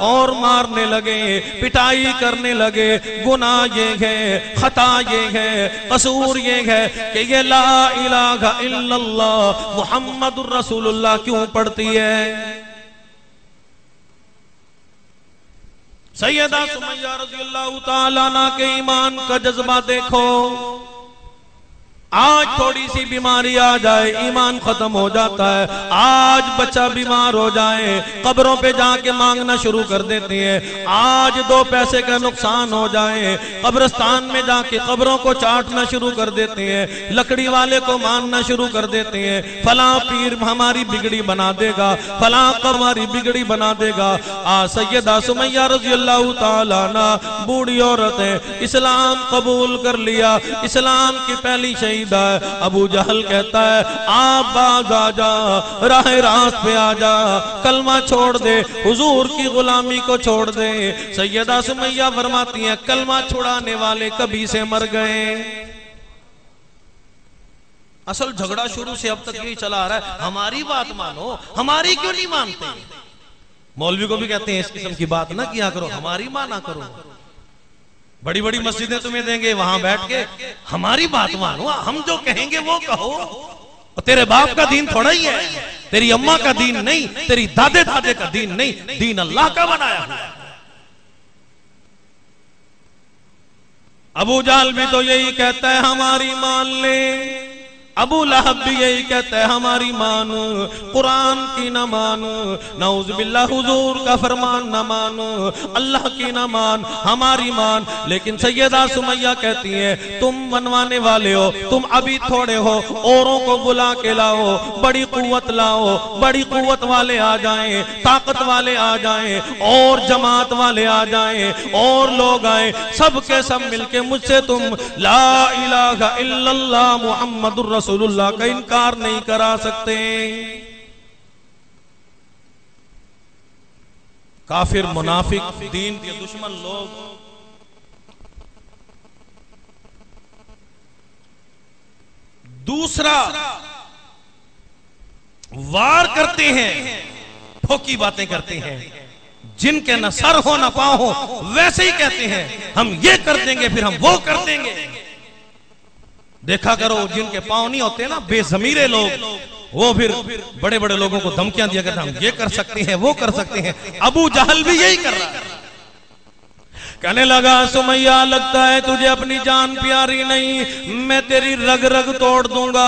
और मारने लगे, पिटाई करने लगे। गुनाह ये है, खता ये है, कसूर ये है कि ये ला इलाहा इल्लल्लाह मुहम्मदुर रसूलुल्लाह क्यों पढ़ती है। सैयदा सुमैया रज़ियल्लाहु ताला अन्हा के ईमान का जज्बा देखो। आज थोड़ी सी बीमारी आ जाए ईमान खत्म हो जाता है। आज बच्चा बीमार हो जाए कब्रों पे जाके मांगना शुरू कर देते हैं। आज 2 पैसे का नुकसान हो जाए कब्रिस्तान में जाके कब्रों को चाटना शुरू कर देते हैं, लकड़ी वाले को मानना शुरू कर देते हैं। फला पीर हमारी बिगड़ी बना देगा, फला हमारी बिगड़ी बना देगा। आज सैयदा सुमैया रज़ियल्लाहु ताला अन्हा बूढ़ी औरत है, इस्लाम कबूल कर लिया, इस्लाम की पहली शहीद। अबू जहल कहता है आप बाज आ जा, राह रास्त पे आ जा, कलमा छोड़ दे, हुजूर की गुलामी को छोड़ दे। सैयदा सुमैया फरमाती हैं कलमा छुड़ाने वाले कभी से मर गए। असल झगड़ा शुरू से अब तक यही चला आ रहा है, हमारी बात मानो, हमारी क्यों नहीं मानते। मौलवी को भी कहते हैं इस किस्म की बात ना किया करो, हमारी माना करो। बड़ी बड़ी मस्जिदें तुम्हें देंगे, वहां बैठ के हमारी बात मानो, हम जो कहेंगे वो कहो। और तेरे बाप का दीन थोड़ा ही है, तेरी अम्मा का दीन नहीं, तेरी दादे दादे का दीन नहीं, दीन अल्लाह का बनाया हुआ है। अबू जाल भी तो यही कहता है हमारी मान ले, अबू लहब भी यही कहता है हमारी मान, कुरान की न मान, नऊज़ बिल्लाह हुजूर का फरमान न मान, अल्लाह की न मान, हमारी मान। लेकिन सैयदा सुमैया कहती है तुम मनवाने वाले हो, तुम अभी थोड़े हो, औरों को बुला के लाओ, बड़ी कुव्वत लाओ, बड़ी कुव्वत वाले आ जाएं, ताकत वाले आ जाएं, और जमात वाले आ जाएं, और लोग आए, सब के सब मिलके मुझसे तुम ला इलाहा इल्लल्लाह मुहम्मदुर रसूलुल्लाह का इनकार नहीं करा सकते। काफिर मुनाफिक दीन के दुश्मन लोग दूसरा वार करते हैं, ठोकी बातें करते हैं, जिनके न सर हो न पांव हो वैसे ही कहते हैं हम ये कर देंगे फिर हम वो कर देंगे। देखा करो जिनके पांव नहीं होते ना, बेजमीरे लोग, वो फिर बड़े बड़े लोगों को धमकियां दिया करते हम ये कर सकते हैं वो कर सकते हैं। अबू जहल भी यही कर रहा है। कहने लगा सुमैया लगता है तुझे अपनी जान प्यारी नहीं, मैं तेरी रग रग तोड़ दूंगा,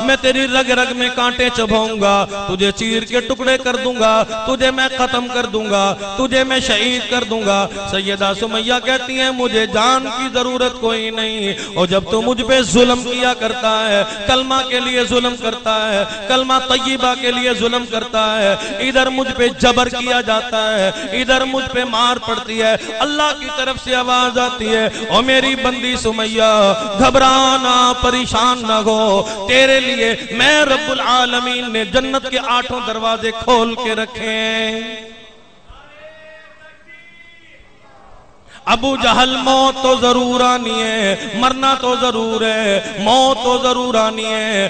मैं तेरी रग रग में कांटे चबाऊंगा, तुझे चीर के टुकड़े कर दूंगा, तुझे मैं खत्म कर दूंगा, तुझे मैं शहीद कर दूंगा। सैयदा सुमैया कहती है मुझे जान की जरूरत कोई नहीं, और जब तू मुझ पे जुल्म किया करता है, कलमा के लिए जुल्म करता है, कलमा तय्यबा के लिए जुल्म करता है, इधर मुझ पे जबर किया जाता है, इधर मुझ पे मार पड़ती है, अल्लाह की तरफ से आवाज आती है ओ मेरी बंदी सुमैया घबराना, परेशान न हो, तेरे लिए मैं रब्बुल आलमीन ने जन्नत के 8 दरवाजे खोल के रखे हैं। अबू जहल मौत तो जरूर आनी है, मरना तो जरूर है, मौत तो जरूर आनी है,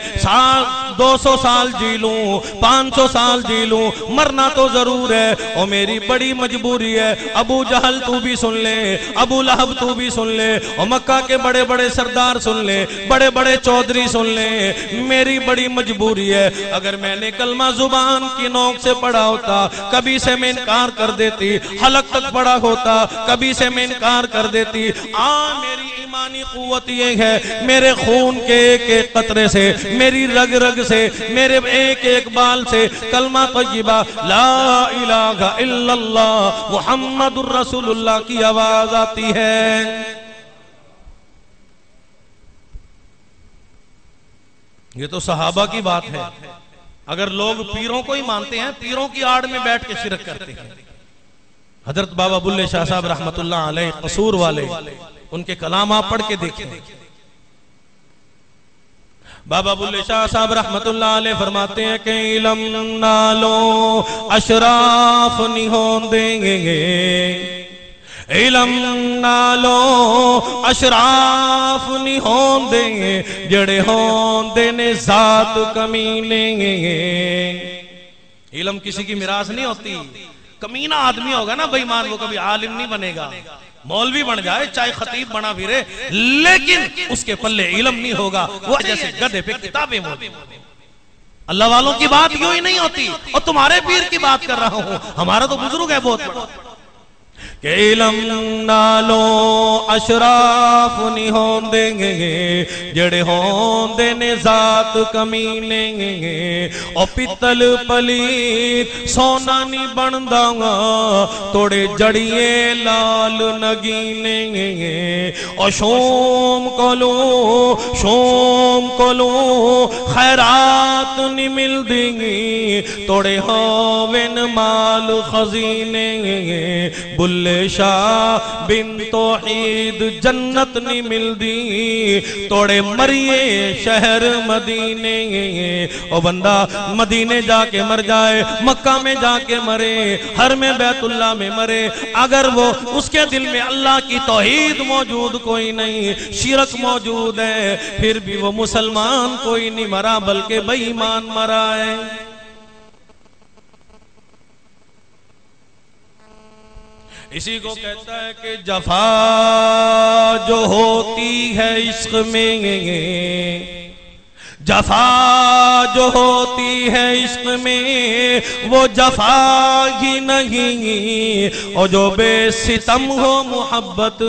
200 साल जी लूं, 500 साल जी लूं, मरना तो जरूर है, और मेरी बड़ी मजबूरी है। अबू जहल तू भी सुन ले, अबू लहब तू भी सुन ले, और मक्का के बड़े बड़े सरदार सुन ले, बड़े बड़े चौधरी सुन ले, मेरी बड़ी मजबूरी है। अगर मैंने कलमा जुबान की नोक से पढ़ा होता कभी से मैं इनकार कर देती, हलक तक पढ़ा होता कभी से इनकार कर देती। मेरी ईमानी कुव्वत ये है, मेरे खून के एक एक कतरे से, मेरी रग रग से, मेरे एक एक बाल से कलमा तय्यबा ला इलाहा इल्लल्लाह मुहम्मदुर रसूलुल्लाह की आवाज आती है। ये तो सहाबा की बात है। अगर लोग पीरों को ही मानते हैं, पीरों की आड़ में बैठ के शिरक करते हैं। हजरत बाबा बुल्ले शाह साहब रहमतुल्लाह अलैह कसूर वाले, उनके कलाम आप पढ़ के देखें। बाबा बुल्ले शाह साहब रहमतुल्लाह अलैह फरमाते हैं कि इलम नालो अशराफ नहीं हों देंगे, इलम नालो अशराफ नहीं होंदे जड़े होंदे ने जात कमीने। इलम किसी की मिरास नहीं होती। कमीना आदमी होगा ना बेईमान, वो कभी आलिम नहीं बनेगा। मौलवी बन जाए, चाहे खतीब बना फिरे, लेकिन उसके पल्ले इल्म नहीं होगा। वो जैसे गधे पे किताबें मौजूद। अल्लाह वालों की बात यूं ही नहीं होती। और तुम्हारे पीर की बात कर रहा हूं, हमारा तो बुजुर्ग है बहुत बड़ा। के इलम नालो अशराफ नहीं होंदे जड़े होंदे ने जात कमीने। ओ पित्तल पलीत सोना नहीं बनदा तोड़े जड़िए लाल नगीने। ओ शोम कोलो खैरात नहीं मिलदी तोड़े होवेन माल खजीने। बुल्ले शाह बिन तौहीद जन्नत नहीं मिलदी तोड़े मरिए शहर मदीने। ओ बंदा मदीने जाके मर जाए, मक्का में जाके मरे, हर में बैतुल्ला में मरे, अगर वो उसके दिल में अल्लाह की तौहीद मौजूद कोई नहीं, शिरक मौजूद है, फिर भी वो मुसलमान कोई नहीं मरा बल्कि बेईमान मरा है। इसी को कहता है कि जफा जो होती है इश्क में, जफा जो होती है इश्क में वो जफा ही नहीं। और जो बेसितम हो मोहब्बत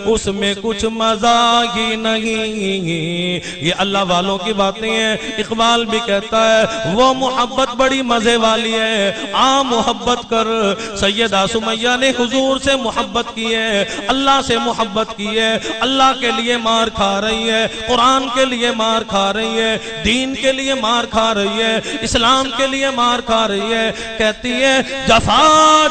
उसमें कुछ मजा ही नहीं। ये अल्लाह वालों की बातें हैं। इकबाल भी कहता है वो मोहब्बत बड़ी मजे वाली है, आ मोहब्बत कर। सैयदा सुमैया ने हुजूर से मोहब्बत की है, अल्लाह से मोहब्बत की है, अल्लाह के लिए मार खा रही है, कुरान के लिए मार खा रही है, दीन के लिए मार खा रही है, इस्लाम के लिए मार खा रही है। कहती है जफा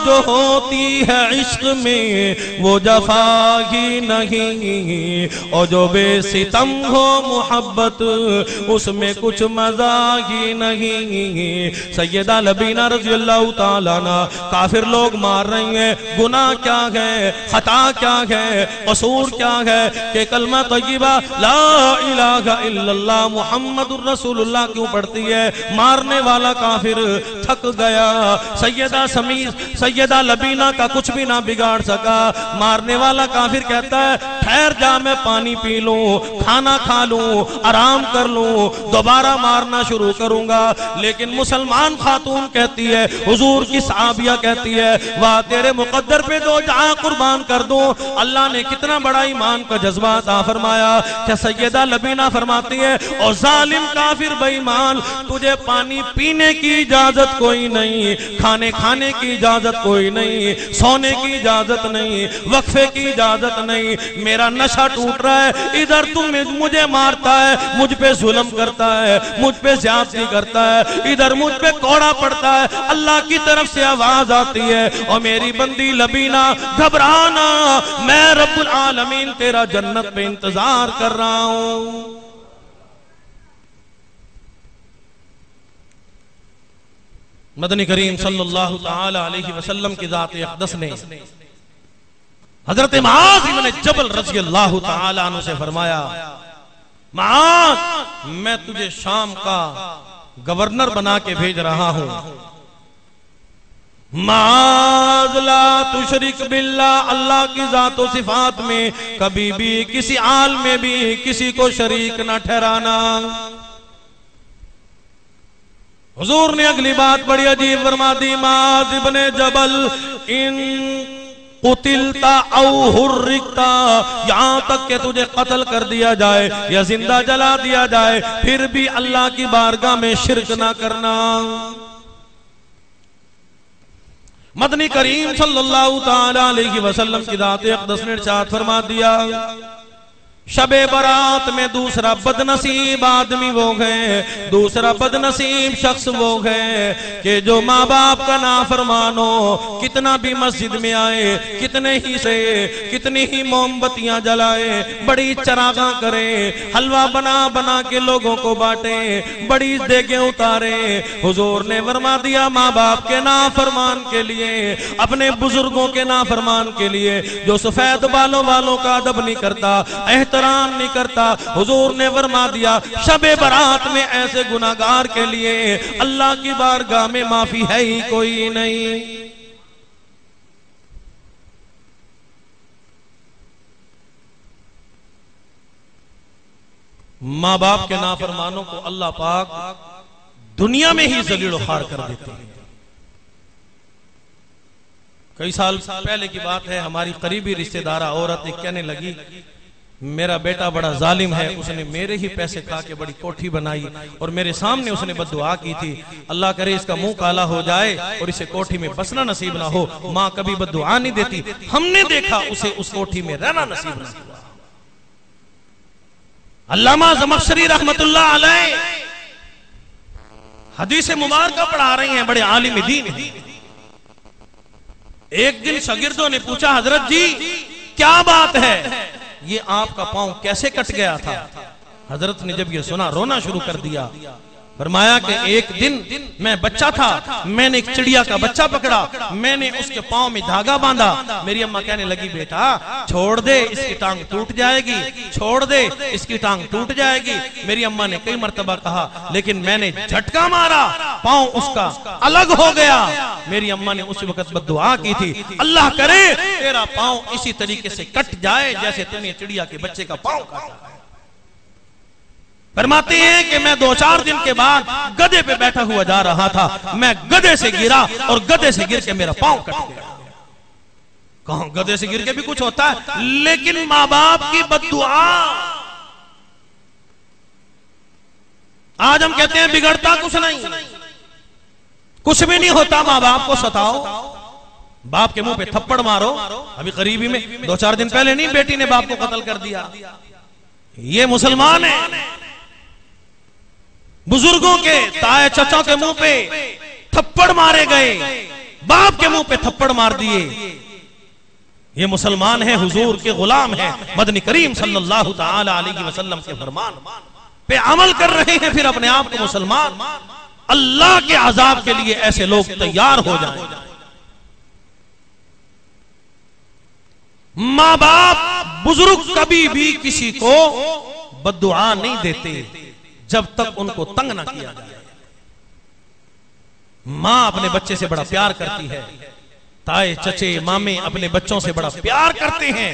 जो होती है इश्क में वो जफा ही नहीं। और जो बेसितम हो मोहब्बत उसमें कुछ मजा ही नहीं। सैयदा लबीना रज़ी अल्लाह ताला अन्हा काफिर लोग मार रही हैं, गुनाह क्या है, खता क्या है, कसूर क्या है कि कलमा तय्यबा ला इलाहा इल्लल्लाह मुहम्मदुर रसूलुल्लाह क्यों पढ़ती है। मारने वाला काफिर थक गया, सैयदा लबीना का कुछ भी ना बिगाड़ सका। मारने वाला काफिर कहता है ठहर जा, मैं पानी पी लूं, खाना खा लूं, आराम कर लूं, दोबारा मारना शुरू करूंगा। लेकिन मुसलमान खातून कहती है, हुजूर की सहाबिया कहती है, वाह तेरे मुकद्दर पे दो जहां कुर्बान कर दूं। अल्लाह ने कितना बड़ा ईमान का जज्बा अता फरमाया। क्या सैयदा लबीना फरमाती है और जालिम काफिर बेईमान तुझे पानी पीने की इजाजत कोई नहीं, खाने खाने की इजाजत कोई नहीं, सोने की इजाजत नहीं, वक्फे की इजाजत नहीं। मेरा नशा टूट रहा है, इधर तू मुझे मारता है, मुझ पे जुल्म करता है, मुझ पे ज्यादती करता है, इधर मुझ पे कोड़ा पड़ता है। अल्लाह की तरफ से आवाज आती है और मेरी बंदी लबीना घबराना, मैं रब्बुल आलमीन तेरा जन्नत में इंतजार कर रहा हूं। मदनी करीम सल्लल्लाहु ताला अलैहि वसल्लम की जात अक़दस ने हजरत मुआज़ इब्न जबल रज़ी अल्लाहु ताला अन्हु से फरमाया, मुआज़ मैं तुझे शाम का गवर्नर बना के भेज रहा हूं। मुआज़ ला तुशरिक बिल्लाह, अल्लाह की जातो सिफात में कभी भी किसी आल में भी किसी को शरीक न ठहराना। हुजूर ने अगली बात बड़ी अजीब फरमा दी, मुआज़ इब्न जबल इन कुतिलता औ हुर्रिकता, यहां तक के तुझे कत्ल कर दिया जाए या जिंदा जला दिया जाए, फिर भी अल्लाह की बारगाह में शिरक ना करना। मदनी करीम सल्लल्लाहु ताला अलैहि वसल्लम की जात अक़दस ने इरशाद फरमा दिया, शबे बारात में दूसरा बदनसीब आदमी वो है, दूसरा बदनसीब शख्स वो है कि जो माँ बाप का नाफरमान हो, कितना भी मस्जिद में आए, कितने ही से कितनी ही मोमबत्तियां जलाए, बड़ी चरागा करे, हलवा बना बना के लोगों को बांटे, बड़ी देगे उतारे। हुजूर ने फरमा दिया माँ बाप के नाफरमान के लिए, अपने बुजुर्गों के नाफरमान के लिए, जो सफेद बालों वालों का अदब नहीं करता, एहतराम नहीं करता, हुजूर ने फरमा दिया शबे बारात में ऐसे गुनाहगार के लिए अल्लाह की बारगाह में माफी है ही कोई नहीं। माँ बाप के नाफरमानों को अल्लाह पाक दुनिया में ही जलील खार कर देते हैं। कई साल पहले की बात है, हमारी करीबी रिश्तेदारा औरत एक कहने लगी मेरा बेटा बड़ा जालिम है, उसने मेरे ही पैसे खा के बड़ी कोठी बनाई और मेरे सामने उसने बद्दुआ की थी, अल्लाह करे इसका मुंह काला हो जाए और इसे कोठी में बसना नसीब ना हो। माँ कभी बद्दुआ नहीं देती, हमने देखा उसे उस कोठी में रहना नसीब ना हुआ। अल्लामा ज़मख़शरी रहमतुल्लाह अलैह हदीस मुबारका पढ़ा रही हैं, बड़े आलिम दीन हैं। एक दिन शागिर्दों ने पूछा हजरत जी क्या बात है, ये आपका पांव कैसे कट गया था? हजरत ने जब ये सुना रोना शुरू कर दिया। फरमाया कि एक दिन मैं बच्चा था, मैंने एक चिड़िया का बच्चा पकड़ा, मैंने उसके पांव में धागा बांधा। मेरी अम्मा कहने लगी बेटा छोड़ दे इसकी टांग टूट जाएगी, छोड़ दे इसकी टांग टूट जाएगी। मेरी अम्मा ने कई मर्तबा कहा, लेकिन मैंने झटका मारा, पांव उसका अलग हो गया। मेरी अम्मा ने उस वक्त बद्दुआ की थी, अल्लाह करे तेरा पांव इसी तरीके से कट जाए जैसे तूने चिड़िया के बच्चे का पांव काटा। फरमाते हैं कि मैं 2-4 दिन के बाद गधे पे बैठा हुआ जा रहा था, मैं गधे से गिरा और गधे से गिर के मेरा पांव कट गया। कहां गधे से गिर के भी कुछ होता है, लेकिन माँ बाप की बद्दुआ। आज हम कहते हैं बिगड़ता कुछ नहीं, कुछ भी नहीं होता, माँ बाप को सताओ, बाप के मुंह पे थप्पड़ मारो। अभी करीबी में 2-4 दिन पहले नहीं बेटी ने बाप को कत्ल कर दिया, ये मुसलमान है। बुजुर्गों के ताए चचों के मुंह पे थप्पड़ मारे गए, बाप के मुंह पे थप्पड़ मार दिए, ये मुसलमान है, हुजूर के गुलाम है, मदनी करीम सल्लल्लाहु ताला अलैहि वसल्लम के फरमान पे अमल कर रहे हैं, फिर अपने आप को मुसलमान। अल्लाह के अजाब के लिए ऐसे लोग तैयार हो जाएं। माँ बाप बुजुर्ग कभी भी किसी को बद्दुआ नहीं देते जब तक उनको तंग ना किया जाए। माँ अपने बच्चे से बड़ा प्यार करती है, ताए चचे मामे अपने बच्चों से बड़ा प्यार करते हैं,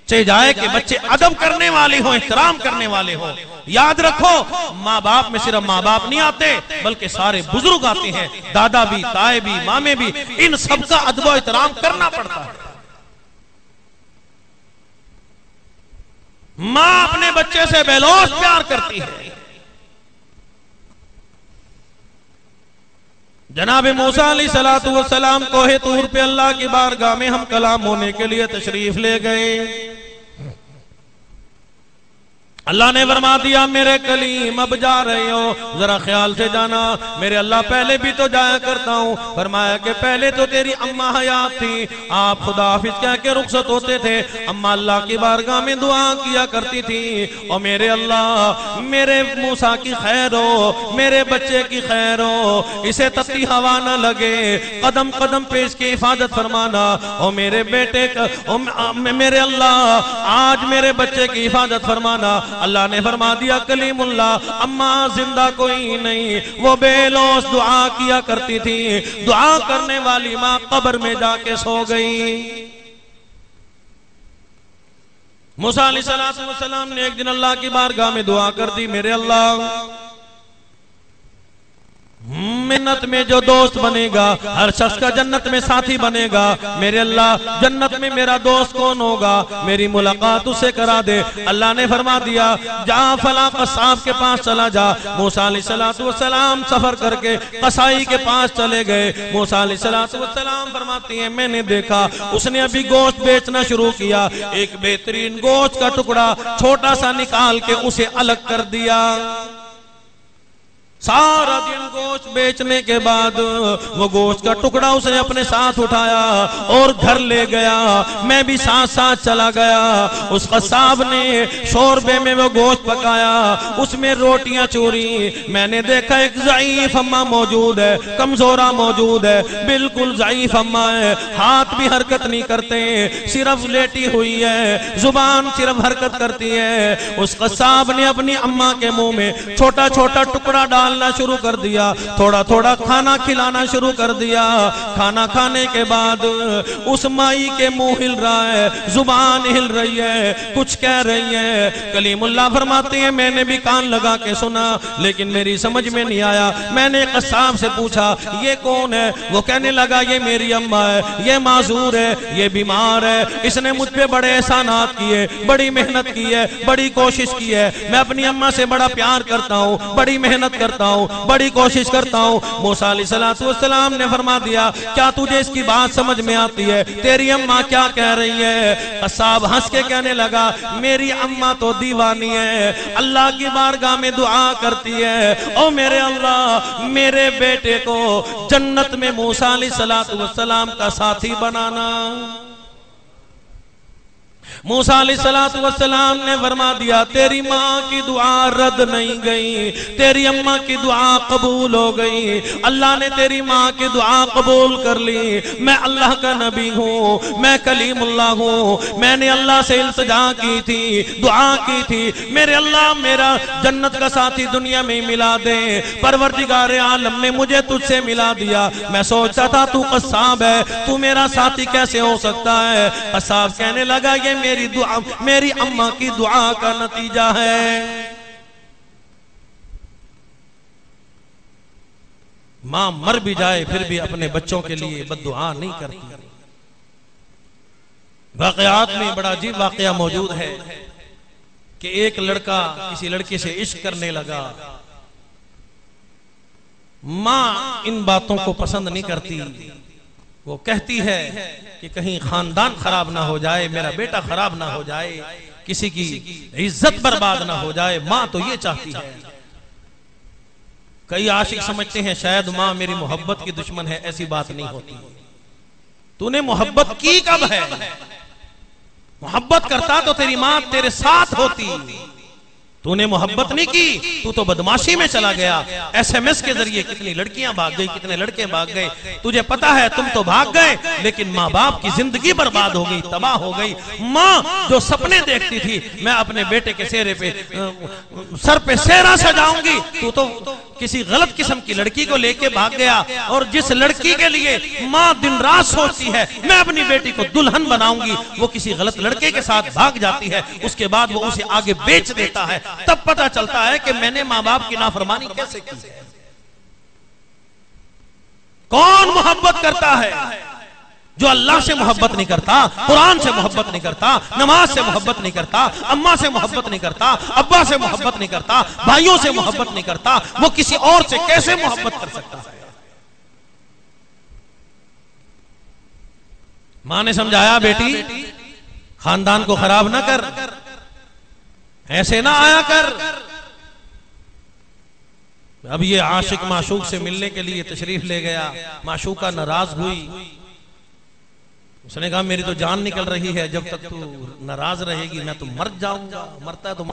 चाहे जाए कि बच्चे अदब करने वाले हो, एहतराम करने वाले हो। याद रखो माँ बाप में सिर्फ माँ बाप नहीं आते बल्कि सारे बुजुर्ग आते हैं, दादा भी, ताए भी, मामे भी, इन सबका अदब और एहतराम करना पड़ता है। माँ अपने बच्चे से बेलौस प्यार करती है। जनाब मूसा अलैहिस्सलातु वस्सलाम कोहे तूर पे अल्लाह की बारगाह में हम कलाम होने के लिए तशरीफ ले गए। अल्लाह ने फरमा दिया मेरे कलीम अब जा रहे हो, जरा ख्याल से जाना, मेरे अल्लाह पहले भी तो जाया करता हूँ। फरमाया कि पहले तो तेरी अम्मा हयात थी, आप खुदा हाफिज कह के रुखसत होते थे, अम्मा अल्लाह की बारगाह में दुआ किया करती थी, और मेरे अल्लाह मेरे मूसा की खैर हो, मेरे बच्चे की खैर हो, इसे तत्ती हवा न लगे, कदम कदम पे इसकी हिफाजत फरमाना। और मेरे बेटे का मेरे अल्लाह आज मेरे बच्चे की हिफाजत फरमाना। अल्लाह ने फरमा दिया कलीमुल्लाह अम्मा जिंदा कोई नहीं, वो बेलौस दुआ किया करती थी, दुआ करने वाली माँ कब्र में जाके सो गई। मूसा अलैहिस्सलाम ने एक दिन अल्लाह की बारगाह में दुआ कर दी, मेरे अल्लाह मिन्नत में जो दोस्त बनेगा, हर शख्स का जन्नत में साथी बनेगा। मेरे अल्लाह जन्नत में मेरा दोस्त कौन होगा, मेरी मुलाकात उसे करा दे। अल्लाह ने फरमा दिया जा फला कसाब के पास चला जा। मूसा अलैहिस्सलाम सफर करके कसाई के पास चले गए। मूसा अलैहिस्सलाम फरमाती हैं मैंने देखा उसने अभी गोश्त बेचना शुरू किया। एक बेहतरीन गोश्त का टुकड़ा छोटा सा निकाल के उसे अलग कर दिया। सारा दिन गोश्त बेचने के बाद वो गोश्त का टुकड़ा उसने अपने साथ उठाया और घर ले गया। मैं भी साथ साथ चला गया। उस कसाब ने शोरबे में वो गोश्त पकाया, उसमें रोटियां चूरी। मैंने देखा एक ज़ईफ अम्मा मौजूद है, कमजोरा मौजूद है, बिल्कुल ज़ईफ अम्मा है, हाथ भी हरकत नहीं करते, सिर्फ लेटी हुई है, जुबान सिर्फ हरकत करती है। उस कसाब ने अपनी अम्मा के मुंह में छोटा छोटा टुकड़ा डालना शुरू कर दिया, थोड़ा थोड़ा खाना खिलाना शुरू कर दिया। खाना खाने के बाद उस माई के मुंह हिल रहा है, जुबान हिल रही है, कुछ कह रही है। कलीमुल्लाह फरमाते हैं मैंने भी कान लगा के सुना लेकिन मेरी समझ में नहीं आया। मैंने कसाब से पूछा ये कौन है, वो कहने लगा ये मेरी अम्मा है, ये माजूर है, ये बीमार है, इसने मुझ पे बड़े एहसानात किए, बड़ी मेहनत की है, बड़ी कोशिश की है। मैं अपनी अम्मा से बड़ा प्यार करता हूँ, बड़ी मेहनत करता हूँ, बड़ी कोशिश करता हूँ। मूसा अलैहिस्सलाम ने फरमा दिया क्या तुझे इसकी बात समझ में आती है, तेरी अम्मा क्या कह रही है? कसाब हंस के कहने लगा मेरी अम्मा तो दीवानी है, अल्लाह की बारगाह में दुआ करती है ओ मेरे अल्लाह मेरे बेटे को जन्नत में मूसा अलैहिस्सलाम का साथी बनाना। मूसा अलैहिस्सलाम ने फरमा दिया तेरी माँ की दुआ रद्द नहीं गई, तेरी अम्मा की दुआ कबूल हो गई, अल्लाह ने तेरी माँ की दुआ कबूल कर ली। मैं अल्लाह का नबी हूँ, मैं कलीमुल्लाह हूँ, मैंने अल्लाह से इल्तिजा की थी, दुआ की थी मेरे अल्लाह मेरा जन्नत का साथी दुनिया में मिला दे। परवरदिगार आलम ने मुझे तुझसे मिला दिया। मैं सोचता था तू कसाब है, तू मेरा साथी कैसे हो सकता है? कसाब कहने लगा ये मेरी दुआ, मेरी अम्मा की दुआ का नतीजा है। मां मर भी जाए फिर भी अपने बच्चों के लिए बद्दुआ नहीं करती। वाकयात में बड़ा अजीब वाकया मौजूद है कि एक लड़का किसी लड़की से इश्क करने लगा। मां इन बातों को पसंद नहीं करती, वो कहती है कि कहीं खानदान खराब ना हो जाए, मेरा बेटा खराब ना हो जाए, किसी की इज्जत बर्बाद ना हो जाए। मां तो ये चाहती है। कई आशिक समझते हैं शायद मां मेरी मोहब्बत की दुश्मन है, ऐसी बात नहीं होती। तूने मोहब्बत की कब है? मोहब्बत करता तो तेरी मां तेरे साथ होती। तूने मोहब्बत नहीं की, तू तो बदमाशी में चला गया। एसएमएस के जरिए कितनी लड़कियां भाग गई, कितने लड़के भाग गए, तुझे पता है। तुम तो भाग गए लेकिन माँ बाप की जिंदगी बर्बाद हो गई, तबाह हो गई। माँ जो सपने देखती थी मैं अपने बेटे के सेहरे पे सर पे सेहरा सजाऊंगी, तू तो किसी गलत किस्म की लड़की को लेके भाग गया। और जिस लड़की के लिए माँ दिन रात सोचती है मैं अपनी बेटी को दुल्हन बनाऊंगी, वो किसी गलत लड़के के साथ भाग जाती है। उसके बाद वो उसे आगे बेच देता है। तब पता चलता है कि मैंने माँ बाप की नाफरमानी कैसे की है। कौन मोहब्बत करता है? जो अल्लाह से मोहब्बत नहीं करता, कुरान से मोहब्बत नहीं करता, नमाज से मोहब्बत नहीं करता, अम्मा से मोहब्बत नहीं करता, अब्बा से मोहब्बत नहीं करता, भाइयों से मोहब्बत नहीं करता, वो किसी और से कैसे मोहब्बत कर सकता है? मां ने समझाया बेटी खानदान को खराब ना कर, ऐसे ना आया कर। अब ये आशिक माशूक से मिलने के लिए तशरीफ ले गया। माशूका नाराज हुई, उसने कहा मेरी तो जान निकल रही है, जब तक तू नाराज रहेगी मैं तो मर जाऊंगा। मरता है तो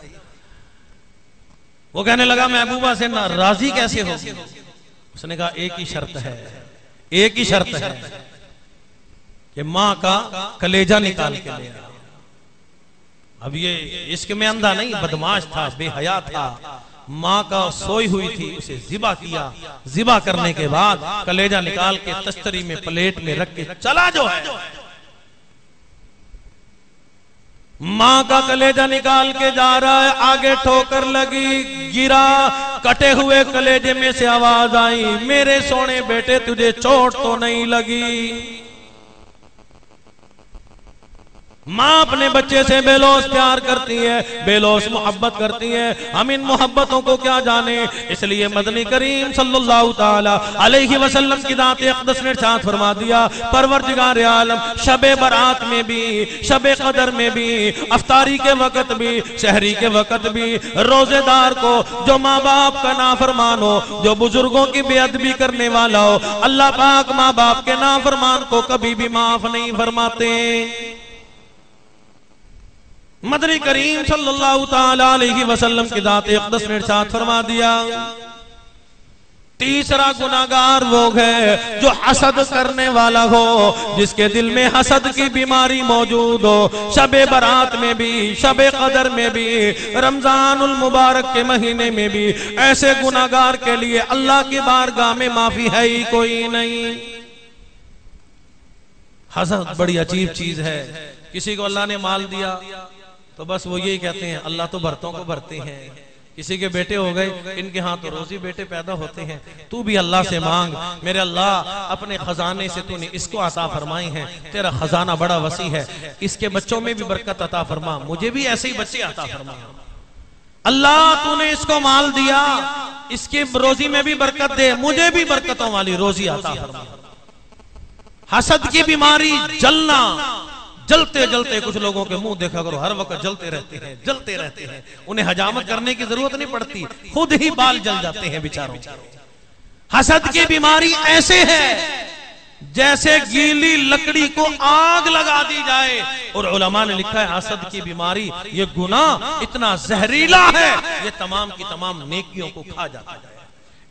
वो कहने लगा महबूबा से नाराजी कैसे होगी? उसने कहा एक ही शर्त है, एक ही शर्त है कि मां का कलेजा निकाल के ले आ। अब ये इश्क में अंधा नहीं, बदमाश था, बेहया था। माँ का सोई हुई थी, उसे ज़िबा किया। ज़िबा करने के बाद कलेजा निकाल के तश्तरी में प्लेट में रख के चला जो है। माँ का कलेजा निकाल के जा रहा है, आगे ठोकर लगी, गिरा, कटे हुए कलेजे में से आवाज आई, मेरे सोने बेटे तुझे चोट तो नहीं लगी। माँ अपने बच्चे से बेलोस प्यार करती है, बेलोस मोहब्बत करती है। हम इन मोहब्बतों को क्या जाने, इसलिए मदनी करीम सल्लल्लाहु ताला अलैहि वसल्लम की दात अक़दस ने इरशाद फरमा दिया, परवरदिगार आलम शबे बरात में भी, शबे कदर में भी, अफ्तारी के वक़्त भी, शहरी के वक़्त भी, रोजेदार को जो माँ बाप का नाफरमान हो, जो बुजुर्गों की बेअदबी करने वाला हो, अल्लाह पाक माँ बाप के नाफरमान को कभी भी माफ नहीं फरमाते। मदनी करीम सल्लल्लाहु ताला अलैहि वसल्लम की दात अक़दस ने इरशाद फरमा दिया, तीसरा गुनाहगार वो है जो हसद करने वाला हो, जिसके दिल में हसद की बीमारी मौजूद हो। शबे बरात में भी, शबे कदर में भी, रमजानुल मुबारक के महीने में भी ऐसे गुनाहगार के लिए अल्लाह की बारगाह में माफी है ही कोई नहीं। हसद बड़ी अजीब चीज है। किसी को अल्लाह ने माल दिया तो बस वो यही कहते हैं अल्लाह तो भरतों को भरते हैं। किसी के बेटे हो गए, इनके हाथ तो रोजी बेटे पैदा होते हैं, तू भी अल्लाह से मांग, मेरे अल्लाह अपने खजाने से तूने इसको अता फरमाए हैं, तेरा खजाना बड़ा वसी है, इसके बच्चों में भी बरकत अता फरमा, मुझे भी ऐसे ही बच्चे अता फरमा। अल्लाह तूने इसको माल दिया, इसकी रोजी में भी बरकत दे, मुझे भी बरकतों वाली रोजी अता फरमा। हसद की बीमारी, जलना, जलते जलते कुछ लोगों के मुंह देखा करो, हर वक्त जलते रहते हैं, उन्हें हजामत करने की जरूरत नहीं पड़ती, खुद ही बाल जल जाते हैं बेचारों। हसद की बीमारी ऐसे है जैसे गीली लकड़ी को आग लगा दी जाए। और उलमा ने लिखा है हसद की बीमारी, ये गुनाह इतना जहरीला है, ये तमाम की तमाम नेकियों को खा जाता है।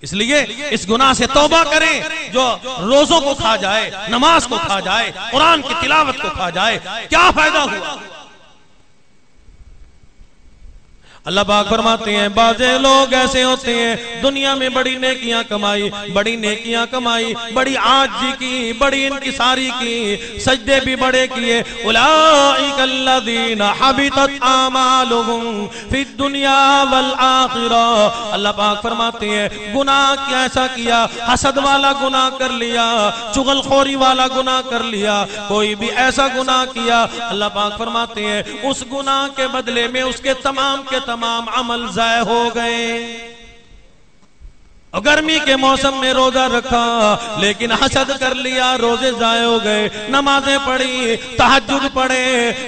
इसलिए इस गुनाह से तौबा करें जो रोजों को खा जाए, नमाज को खा जाए, कुरान की तिलावत को खा जाए, क्या फायदा हुआ। अल्लाह पाक फरमाते हैं बाजे लोग ऐसे होते हैं दुनिया में बड़ी नेकियां कमाई, बड़ी नेकियां कमाई, बड़ी आजी की, बड़ी इनकिसारी की, सजदे भी बड़े किए। उलाइकल्लज़ीना हबितत आमालुहुम फिद दुनिया वल आखिरह। अल्लाह पाक फरमाते हैं गुनाह कैसा किया, हसद वाला गुनाह कर लिया, चुगलखोरी वाला गुनाह कर लिया, कोई भी ऐसा गुनाह किया, अल्लाह पाक फरमाते हैं उस गुनाह के बदले में उसके तमाम के तमाम अमल ज़ाय हो गए। गर्मी के मौसम में रोजा रखा लेकिन हसद कर लिया, रोजे ज़ाय हो गए। नमाजें पढ़ी, तहज्जुद पढ़े,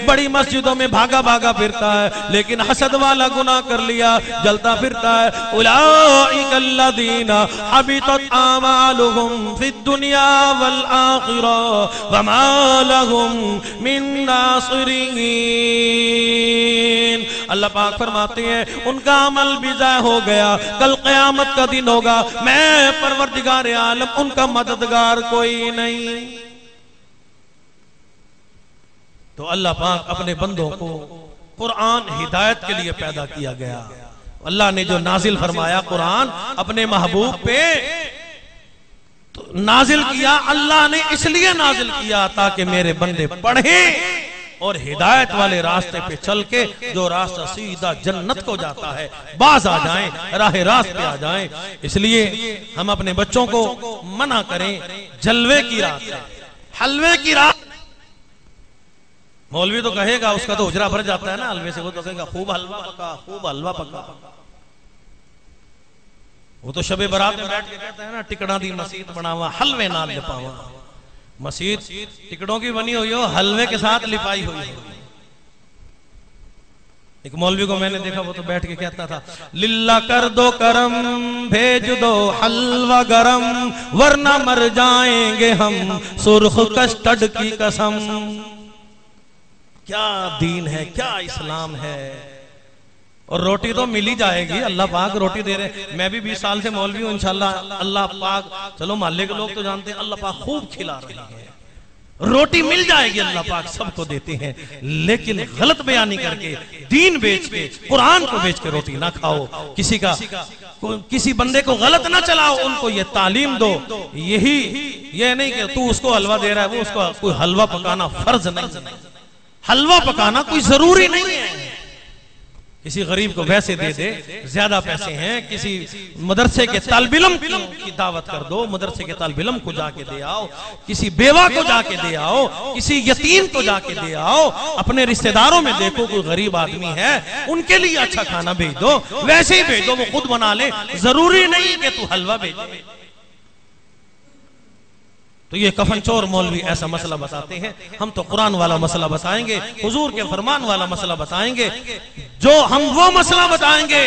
बड़ी मस्जिदों में भागा भागा फिरता है, लेकिन हसद वाला गुनाह कर लिया, जलता फिरता है। उलाइकल्लज़ीना हबितत आमालुहुम फिद दुनिया वल आखिरह वमा लहुम मिन नासिरीन। अल्लाह पाक फरमाते हैं उनका अमल भी ज़ाय हो गया, कल क़यामत का दिन होगा, मैं परवरदिगार आलम उनका मददगार कोई नहीं। तो अल्लाह पाक अपने बंदों को कुरान हिदायत के लिए पैदा किया गया। अल्लाह ने जो नाजिल फरमाया कुरान अपने महबूब पे तो नाजिल किया, अल्लाह ने इसलिए नाजिल किया ताकि मेरे बंदे पढ़ें और हिदायत वाले रास्ते पे चल के जो रास्ता सीधा जन्नत को जाता है बाज आ जाएं, राह रास्त पे आ जाएं। इसलिए हम अपने बच्चों को मना करें जलवे की रात, हलवे की रात। मौलवी तो कहेगा, उसका तो हुजरा भर जाता है ना हलवे से, वो तो कहेगा खूब हलवा पका, खूब हलवा पका। वो तो शबे बरात में बैठ के कहता है ना टिकड़ा दी मसीत बनावा हलवे नाल लिपावा। मस्जिद टिकटों की बनी हुई हो, हलवे के साथ लिपाई हुई हो। एक मौलवी को मैंने देखा, वो तो बैठ के कहता था लिल्ला कर दो करम, भेज दो हलवा गरम, वरना मर जाएंगे हम सुर्ख कस्टर्ड की कसम। क्या दीन है, क्या इस्लाम है। और रोटी तो मिल ही जाएगी, अल्लाह पाक रोटी दे रहे। मैं भी 20 साल से मौलवी हूं, इंशाल्लाह अल्लाह पाक, चलो मोहल्ले के लोग तो जानते हैं अल्लाह पाक खूब खिला रहे हैं, रोटी मिल जाएगी, अल्लाह पाक सबको देते हैं। लेकिन गलत बयानी करके, दीन बेच के, कुरान को बेच के रोटी ना खाओ, किसी बंदे को गलत ना चलाओ, उनको ये तालीम दो। ये नहीं कि तू उसको हलवा दे रहा है, वो उसको कोई हलवा पकाना फर्ज नहीं। हलवा पकाना कोई जरूरी नहीं है। किसी गरीब को वैसे दे दे, ज्यादा पैसे हैं, किसी मदरसे के तालिब इल्म की दावत कर दो, मदरसे के तालिब इल्म को जाके दे आओ, किसी बेवा को जाके दे आओ, किसी यतीम को जाके दे आओ, अपने रिश्तेदारों में देखो कोई गरीब आदमी है, उनके लिए अच्छा खाना भेज दो, वैसे ही भेज दो, वो खुद बना ले, जरूरी नहीं कि तू हलवा भेजे। तो ये कफन चोर मौलवी ऐसा मसला बताते हैं, हम तो कुरान वाला मसला बताएंगे, हुजूर के फरमान वाला मसला बताएंगे। जो हम वो मसला बताएंगे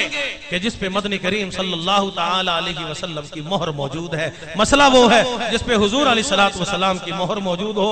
कि जिस पे मदनी करीम सल्लल्लाहु ताला अलैहि वसल्लम की मोहर मौजूद है। मसला वो है जिस पे हुजूर अलैहिस्सलातु वस्सलाम की मोहर मौजूद हो।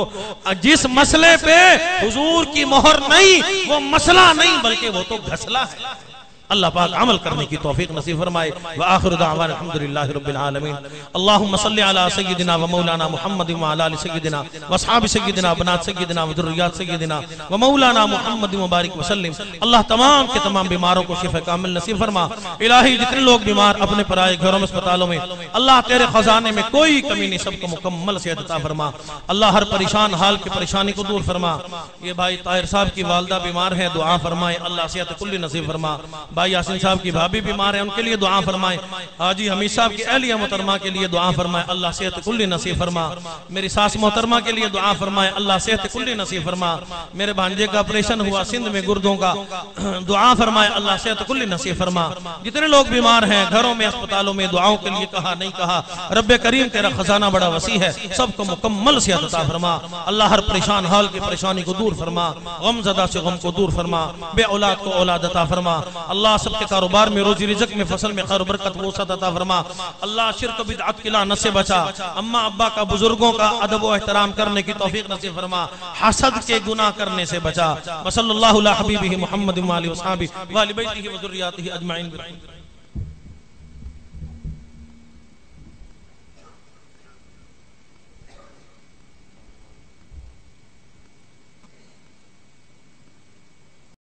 जिस मसले पे हुजूर की मोहर नहीं, वो मसला नहीं बल्कि वो तो घसला है। अल्लाह पाक अमल करने की तौफीक नसीब फरमाए। व आखिरु दावाना अल्हम्दुलिल्लाहि रब्बिल आलमीन। अल्लाहुम्मा सल्लि अला सय्यिदिना व मौलाना मुहम्मद व अला आलि सय्यिदिना व अस्हाबि सय्यिदिना बनात सय्यिदिना व ज़ुर्रिय्यात सय्यिदिना व मौलाना मुहम्मद व बारिक व सल्लिम। अल्लाह तमाम के तमाम बीमारों को शिफा कामिल नसीब फरमा। इलाही जितने लोग बीमार अपने पराए घरों में, अस्पतालों में, अल्लाह तेरे खजाने में कोई कमी नहीं, सबको मुकम्मल सेहत अता फरमा। अल्लाह हर परेशान हाल की परेशानी को दूर फरमा। ये भाई ताहिर साहब की वालदा बीमार है, दुआ फरमाए, अल्लाह सेहत कुल्ली नसीब फरमा। भाई यासीन साहब की भाभी बीमार है, उनके लिए दुआ फरमाए। हाजी हमीद साहब की अहलिया मोहतरमा के लिए दुआ फरमाए, अल्लाह सेहत कुल्ली नसीब फरमा। मेरी सास मोहतरमा के लिए दुआ फरमाए, अल्लाह सेहत कुल्ली नसीब फरमा। मेरे भांजे का ऑपरेशन हुआ सिंध में गुर्दों का, दुआ फरमाए, अल्लाह सेहत कुल्ली नसीब फरमा। जितने लोग बीमार हैं घरों में, अस्पतालों में, दुआओं के लिए कहा नहीं कहा, रब्बे करीम तेरा खजाना बड़ा वसी है, सबको मुकम्मल सेहत अता फरमा। अल्लाह हर परेशान हाल की परेशानी को दूर फरमा, गम ज़दा से गम को दूर फरमा, बे औलाद को औलाद अता फरमा। अल्लाह सबके कारोबार में, रोजी रिज़्क़ में, फसल में खैर बरकत वसअत अता फरमा। अल्लाह शिर्क बिदअत की लानत से बचा। अम्मा अब्बा का, बुजुर्गों का अदब व एहतराम करने की तौफीक नसीब फरमा। हसद के गुनाह करने से बचा। वसल्लल्लाहु अला हबीबिही मुहम्मद व आलिहि व अस्हाबिही व अहलि बैतिही व ज़ुर्रिय्यातिही अजमईन।